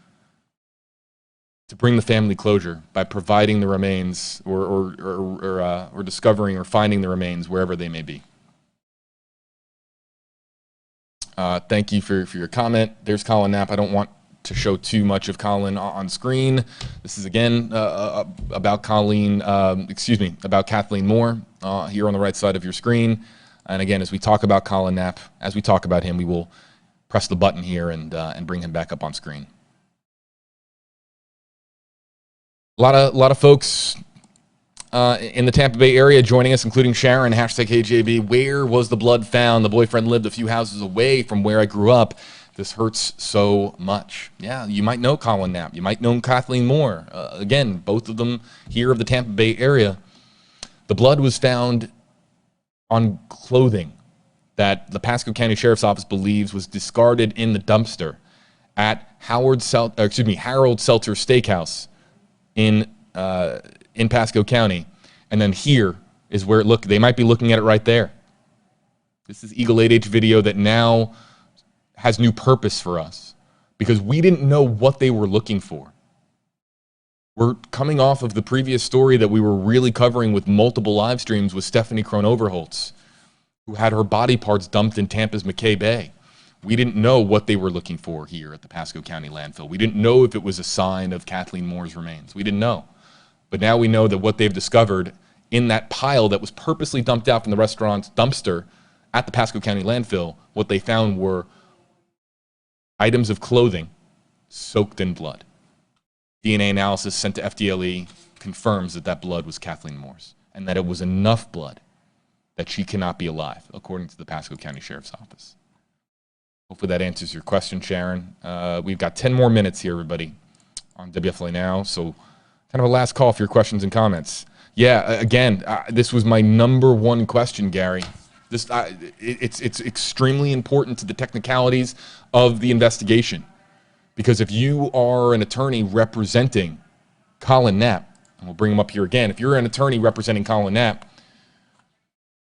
bring the family closure by providing the remains or discovering or finding the remains wherever they may be. Thank you for your comment. There's Collin Knapp. I don't want to show too much of Collin on screen. This is again about about Kathleen Moore here on the right side of your screen. And again, as we talk about Collin Knapp, as we talk about him, we will press the button here and bring him back up on screen. A lot of folks in the Tampa Bay area joining us, including Sharon, #KJB. Where was the blood found? The boyfriend lived a few houses away from where I grew up. This hurts so much. Yeah, you might know Collin Knapp. You might know Kathleen Moore. Again, both of them here of the Tampa Bay area. The blood was found on clothing that the Pasco County Sheriff's Office believes was discarded in the dumpster at Harold Seltzer Steakhouse in Pasco County. And then here is where they might be looking at it right there. This is Eagle 8H video that now has new purpose for us because we didn't know what they were looking for. We're coming off of the previous story that we were really covering with multiple live streams with Stephanie Krohn-Overholtz, who had her body parts dumped in Tampa's McKay Bay. We didn't know what they were looking for here at the Pasco County landfill. We didn't know if it was a sign of Kathleen Moore's remains. We didn't know. But now we know that what they've discovered in that pile that was purposely dumped out from the restaurant's dumpster at the Pasco County landfill, what they found were items of clothing soaked in blood. DNA analysis sent to FDLE confirms that that blood was Kathleen Moore's and that it was enough blood that she cannot be alive, according to the Pasco County Sheriff's Office. Hopefully that answers your question, Sharon. We've got 10 more minutes here, everybody, on WFLA Now, so kind of a last call for your questions and comments. Yeah, again, this was my #1 question, Gary. It's extremely important to the technicalities of the investigation. Because if you are an attorney representing Collin Knapp, and we'll bring him up here again, if you're an attorney representing Collin Knapp,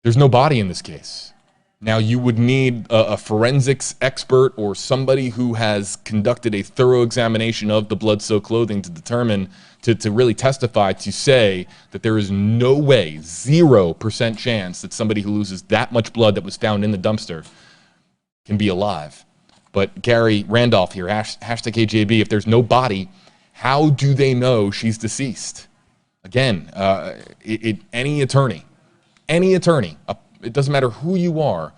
there's no body in this case. Now, you would need a forensics expert or somebody who has conducted a thorough examination of the blood-soaked clothing to determine, to really testify, to say that there is no way, 0% chance that somebody who loses that much blood that was found in the dumpster can be alive. But Gary Randolph here, #KJB, if there's no body, how do they know she's deceased? Again, any attorney, it doesn't matter who you are.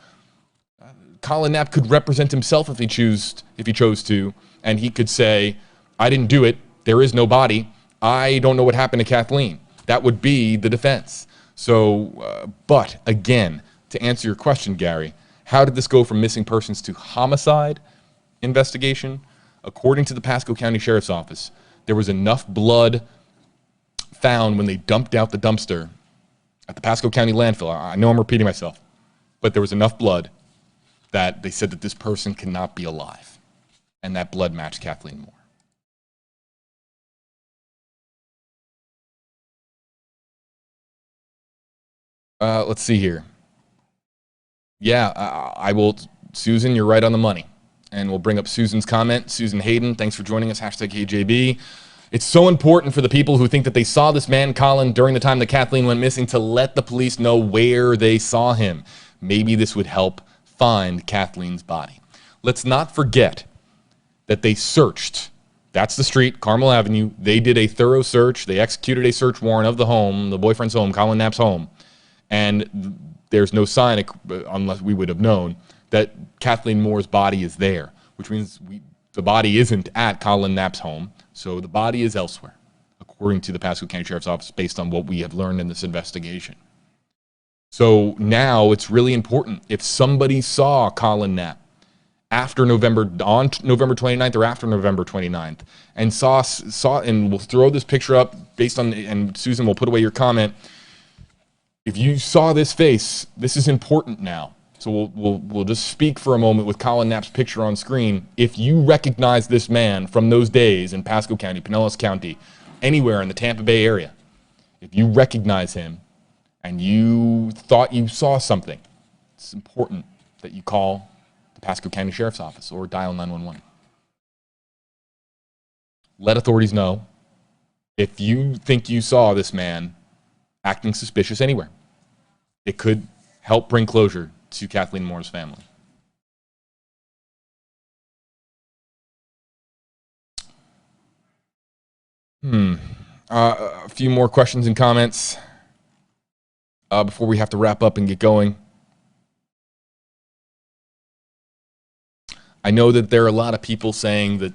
Collin Knapp could represent himself if he chose to, and he could say, I didn't do it, there is no body, I don't know what happened to Kathleen. That would be the defense. So, but again, to answer your question, Gary, how did this go from missing persons to homicide investigation? According to the Pasco County Sheriff's Office, there was enough blood found when they dumped out the dumpster at the Pasco County landfill, I know I'm repeating myself, but there was enough blood that they said that this person cannot be alive. And that blood matched Kathleen Moore. Let's see here. Yeah, I will. Susan, you're right on the money. And we'll bring up Susan's comment. Susan Hayden, thanks for joining us. #KJB. It's so important for the people who think that they saw this man, Collin, during the time that Kathleen went missing to let the police know where they saw him. Maybe this would help find Kathleen's body. Let's not forget that they searched. That's the street, Carmel Avenue. They did a thorough search. They executed a search warrant of the home, the boyfriend's home, Collin Knapp's home. And there's no sign, unless we would have known, that Kathleen Moore's body is there, which means the body isn't at Collin Knapp's home, so the body is elsewhere, according to the Pasco County Sheriff's Office, based on what we have learned in this investigation. So now it's really important. If somebody saw Collin Knapp on November 29th or after November 29th, and saw, and we'll throw this picture up based on, and Susan will put away your comment. If you saw this face, this is important now. So we'll just speak for a moment with Collin Knapp's picture on screen. If you recognize this man from those days in Pasco County, Pinellas County, anywhere in the Tampa Bay area, if you recognize him and you thought you saw something, it's important that you call the Pasco County Sheriff's Office or dial 911. Let authorities know if you think you saw this man acting suspicious anywhere. It could help bring closure to Kathleen Moore's family. A few more questions and comments before we have to wrap up and get going. I know that there are a lot of people saying that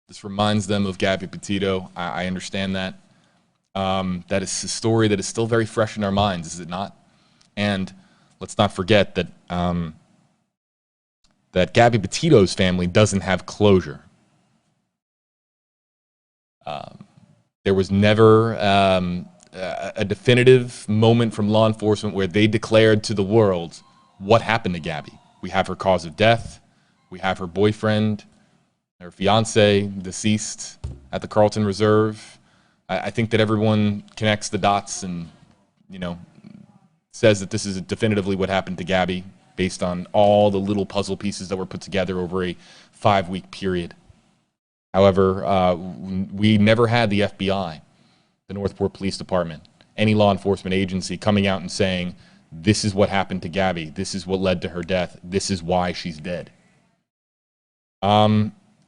this reminds them of Gabby Petito. I understand that. That is a story that is still very fresh in our minds, is it not? And let's not forget that that Gabby Petito's family doesn't have closure. There was never a definitive moment from law enforcement where they declared to the world what happened to Gabby. We have her cause of death. We have her boyfriend, her fiance, deceased at the Carlton Reserve. I think that everyone connects the dots and, you know, says that this is definitively what happened to Gabby based on all the little puzzle pieces that were put together over a 5-week period. However, we never had the FBI, the Northport Police Department, any law enforcement agency coming out and saying, this is what happened to Gabby, this is what led to her death, this is why she's dead.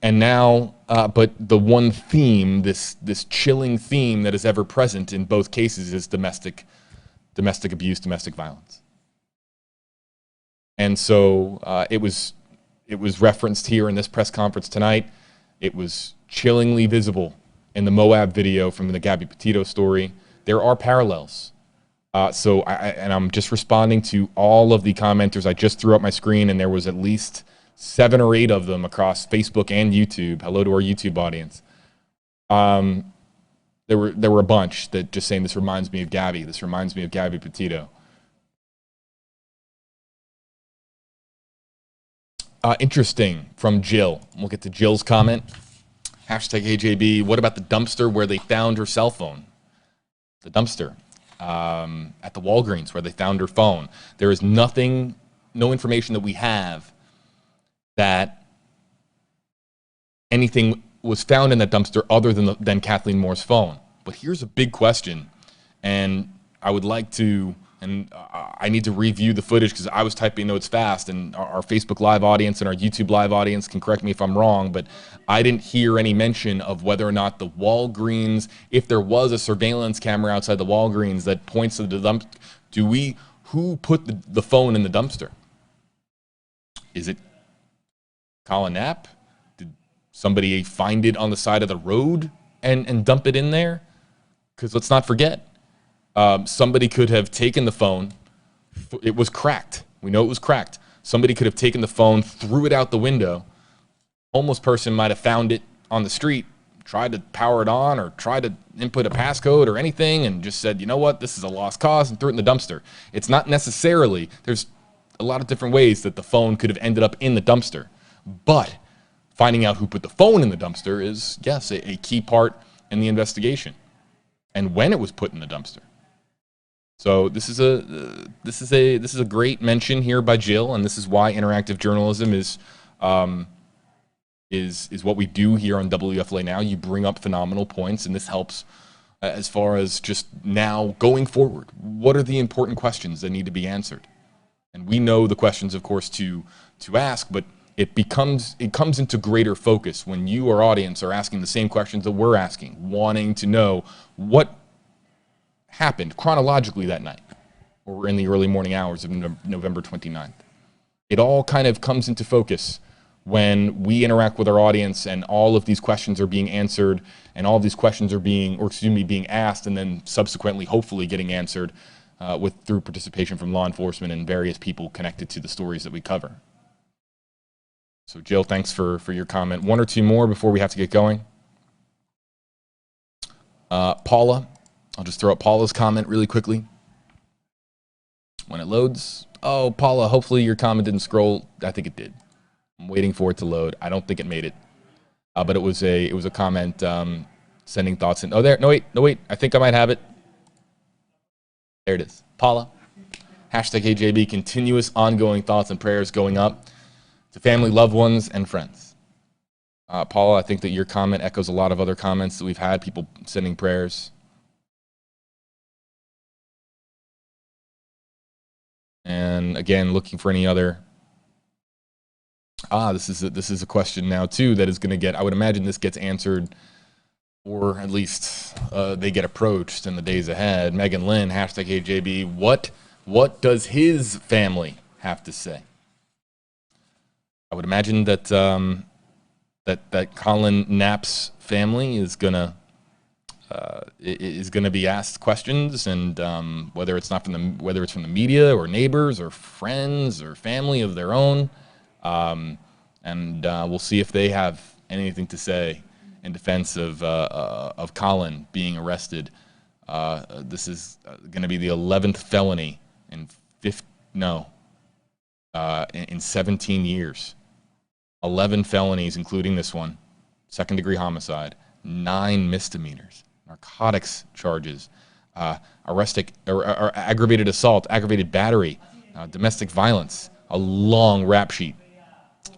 And now, but the one theme, this chilling theme that is ever present in both cases is domestic abuse, domestic violence. And so it was referenced here in this press conference tonight. It was chillingly visible in the Moab video from the Gabby Petito story. There are parallels. So I'm just responding to all of the commenters. I just threw up my screen, and there was at least 7 or 8 of them across Facebook and YouTube. Hello to our YouTube audience. There were a bunch that just saying, this reminds me of Gabby. This reminds me of Gabby Petito. Interesting from Jill. We'll get to Jill's comment. #AJB. What about the dumpster where they found her cell phone? The dumpster at the Walgreens where they found her phone. There is nothing, no information that we have that anything was found in that dumpster other than Kathleen Moore's phone. But here's a big question, and I would like to, and I need to review the footage because I was typing notes fast, and our Facebook Live audience and our YouTube Live audience can correct me if I'm wrong, but I didn't hear any mention of whether or not the Walgreens, if there was a surveillance camera outside the Walgreens that points to the dumpster, who put the phone in the dumpster? Is it Collin Knapp? Did somebody find it on the side of the road and dump it in there? Because let's not forget, somebody could have taken the phone. It was cracked. We know it was cracked. Somebody could have taken the phone, threw it out the window. Homeless person might have found it on the street, tried to power it on or tried to input a passcode or anything and just said, you know what, this is a lost cause, and threw it in the dumpster. It's not necessarily, there's a lot of different ways that the phone could have ended up in the dumpster. But finding out who put the phone in the dumpster is, yes, a key part in the investigation, and when it was put in the dumpster. So this is a great mention here by Jill, and this is why interactive journalism is what we do here on WFLA Now. You bring up phenomenal points, and this helps as far as just now going forward. What are the important questions that need to be answered? And we know the questions, of course, to ask, but it comes into greater focus when you, our audience, are asking the same questions that we're asking, wanting to know what happened chronologically that night or in the early morning hours of November 29th. It all kind of comes into focus when we interact with our audience and all of these questions are being answered and all of these questions are being asked and then subsequently hopefully getting answered through participation from law enforcement and various people connected to the stories that we cover. So Jill, thanks for your comment. One or two more before we have to get going. Paula, I'll just throw up Paula's comment really quickly. When it loads. Oh, Paula, hopefully your comment didn't scroll. I think it did. I'm waiting for it to load. I don't think it made it. But it was a comment sending thoughts in. Oh, there. No, wait. I think I might have it. There it is. Paula. Hashtag HJB, continuous ongoing thoughts and prayers going up to family, loved ones, and friends. Paula, I think that your comment echoes a lot of other comments that we've had, people sending prayers. And again, looking for any other. This is a question now too that is going to get. I would imagine this gets answered, or at least they get approached in the days ahead. Megan Lynn, hashtag HJB. What does his family have to say? I would imagine that that Collin Knapp's family is gonna be asked questions, and whether it's from the media or neighbors or friends or family of their own, and we'll see if they have anything to say in defense of Collin being arrested. This is going to be the 11th felony in 17 years. 11 felonies, including this one, second-degree homicide, 9 misdemeanors, narcotics charges, aggravated assault, aggravated battery, domestic violence, a long rap sheet.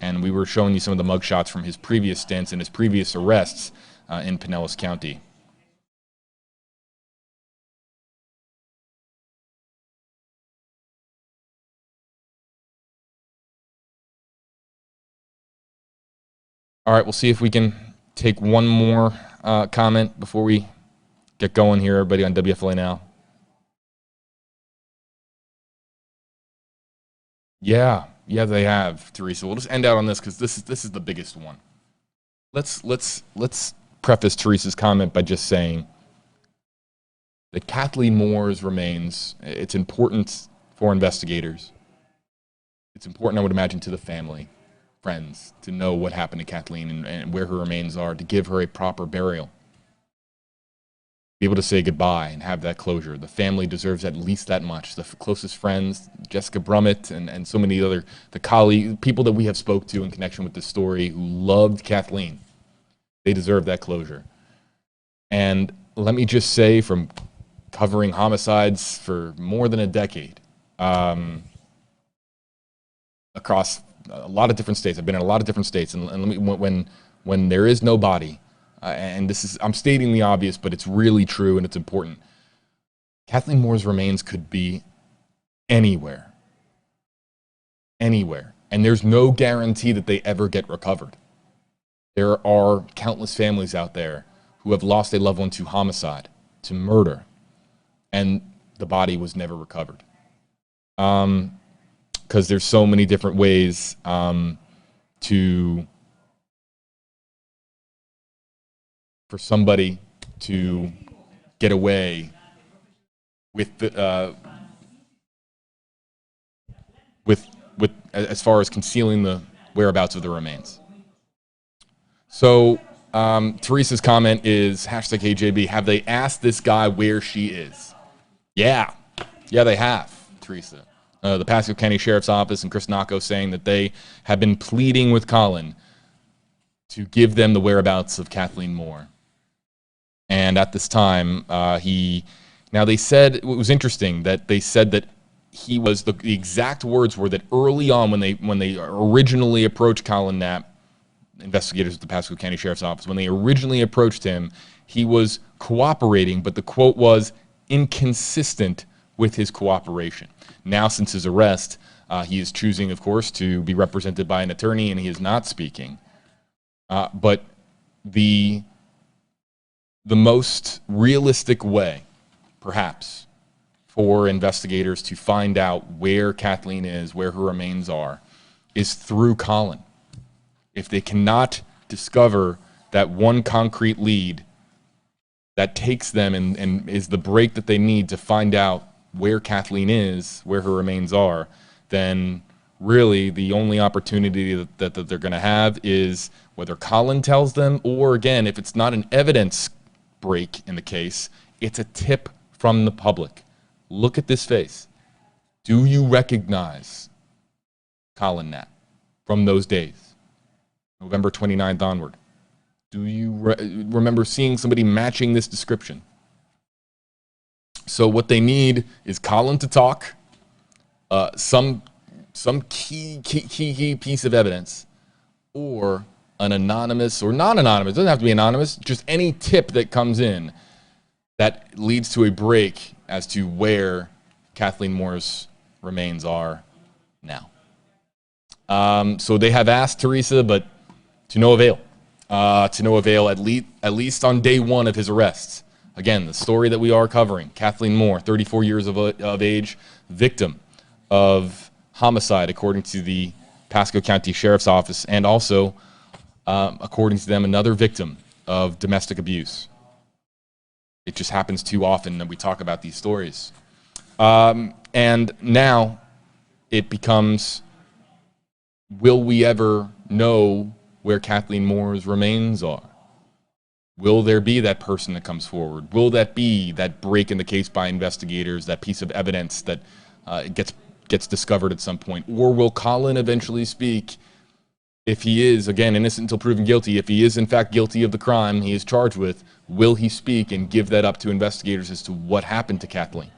And we were showing you some of the mugshots from his previous stints and his previous arrests in Pinellas County. All right, we'll see if we can take one more comment before we get going here, everybody on WFLA Now. Yeah, they have, Teresa. We'll just end out on this because this is the biggest one. Let's preface Teresa's comment by just saying that Kathleen Moore's remains. It's important for investigators. It's important, I would imagine, to the family, friends, to know what happened to Kathleen and where her remains are, to give her a proper burial. Be able to say goodbye and have that closure. The family deserves at least that much. The closest friends, Jessica Brummett and so many other, the colleagues, people that we have spoke to in connection with this story who loved Kathleen, they deserve that closure. And let me just say, from covering homicides for more than a decade, across a lot of different states. I've been in a lot of different states, and let me, when there is no body, and this is, I'm stating the obvious, but it's really true and it's important. Kathleen Moore's remains could be anywhere, and there's no guarantee that they ever get recovered. There are countless families out there who have lost a loved one to homicide, to murder, and the body was never recovered. Because there's so many different ways for somebody to get away with as far as concealing the whereabouts of the remains. So Teresa's comment is #HJB. Have they asked this guy where she is? Yeah, they have, Teresa. The Pasco County Sheriff's Office and Chris Nocco saying that they have been pleading with Collin to give them the whereabouts of Kathleen Moore. And at this time, now they said, it was interesting that they said that he was, the exact words were that early on when they originally approached Collin Knapp, investigators at the Pasco County Sheriff's Office, when they originally approached him, he was cooperating, but the quote was inconsistent with his cooperation. Now, since his arrest, he is choosing, of course, to be represented by an attorney, and he is not speaking. But the most realistic way, perhaps, for investigators to find out where Kathleen is, where her remains are, is through Collin. If they cannot discover that one concrete lead that takes them and is the break that they need to find out where Kathleen is, where her remains are, then really the only opportunity that they're going to have is whether Collin tells them, or again, if it's not an evidence break in the case, it's a tip from the public. Look at this face. Do you recognize Collin Knapp from those days, November 29th onward? Do you remember seeing somebody matching this description? So what they need is Collin to talk, some key piece of evidence, or an anonymous or non-anonymous, doesn't have to be anonymous, just any tip that comes in that leads to a break as to where Kathleen Moore's remains are now. So they have asked Teresa, but to no avail. At least on day one of his arrest. Again, the story that we are covering, Kathleen Moore, 34 years of age, victim of homicide, according to the Pasco County Sheriff's Office, and also, according to them, another victim of domestic abuse. It just happens too often that we talk about these stories. And now it becomes, will we ever know where Kathleen Moore's remains are? Will there be that person that comes forward? Will that be that break in the case by investigators, that piece of evidence that gets discovered at some point? Or will Collin eventually speak? If he is, again, innocent until proven guilty, if he is in fact guilty of the crime he is charged with, will he speak and give that up to investigators as to what happened to Kathleen?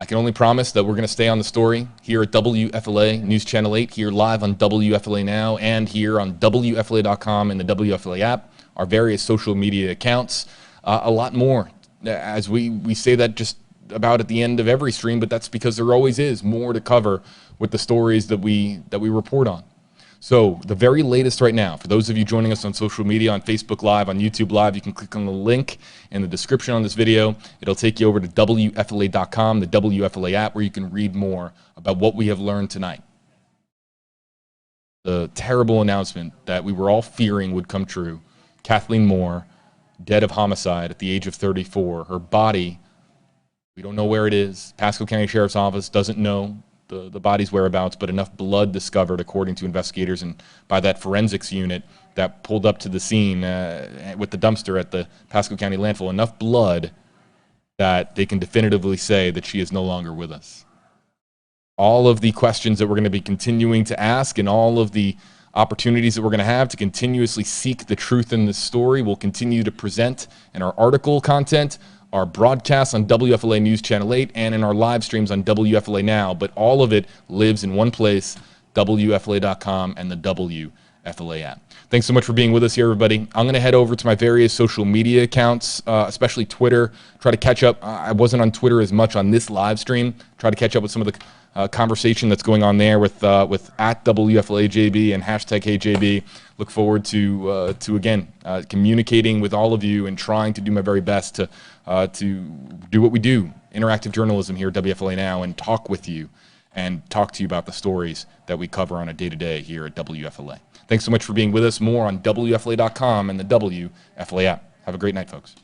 I can only promise that we're going to stay on the story here at WFLA News Channel 8, here live on WFLA Now, and here on WFLA.com and the WFLA app, our various social media accounts, a lot more. As we say that just about at the end of every stream, but that's because there always is more to cover with the stories that we report on. So the very latest right now, for those of you joining us on social media, on Facebook Live, on YouTube Live, you can click on the link in the description on this video. It'll take you over to WFLA.com, the WFLA app, where you can read more about what we have learned tonight. The terrible announcement that we were all fearing would come true. Kathleen Moore, dead of homicide at the age of 34. Her body, we don't know where it is. Pasco County Sheriff's Office doesn't know the body's whereabouts, but enough blood discovered, according to investigators and by that forensics unit that pulled up to the scene with the dumpster at the Pasco County landfill, enough blood that they can definitively say that she is no longer with us. All of the questions that we're going to be continuing to ask and all of the opportunities that we're going to have to continuously seek the truth in this story will continue to present in our article content, our broadcasts on WFLA News Channel 8, and in our live streams on WFLA Now. But all of it lives in one place, WFLA.com and the WFLA app. Thanks so much for being with us here, everybody. I'm going to head over to my various social media accounts, especially Twitter, try to catch up. I wasn't on Twitter as much on this live stream. Try to catch up with some of the conversation that's going on there with at WFLAJB and #HeyJB. Look forward to again communicating with all of you and trying to do my very best to do what we do, interactive journalism here at WFLA Now, and talk with you and talk to you about the stories that we cover on a day-to-day here at WFLA. Thanks so much for being with us. More on WFLA.com and the WFLA app. Have a great night, folks.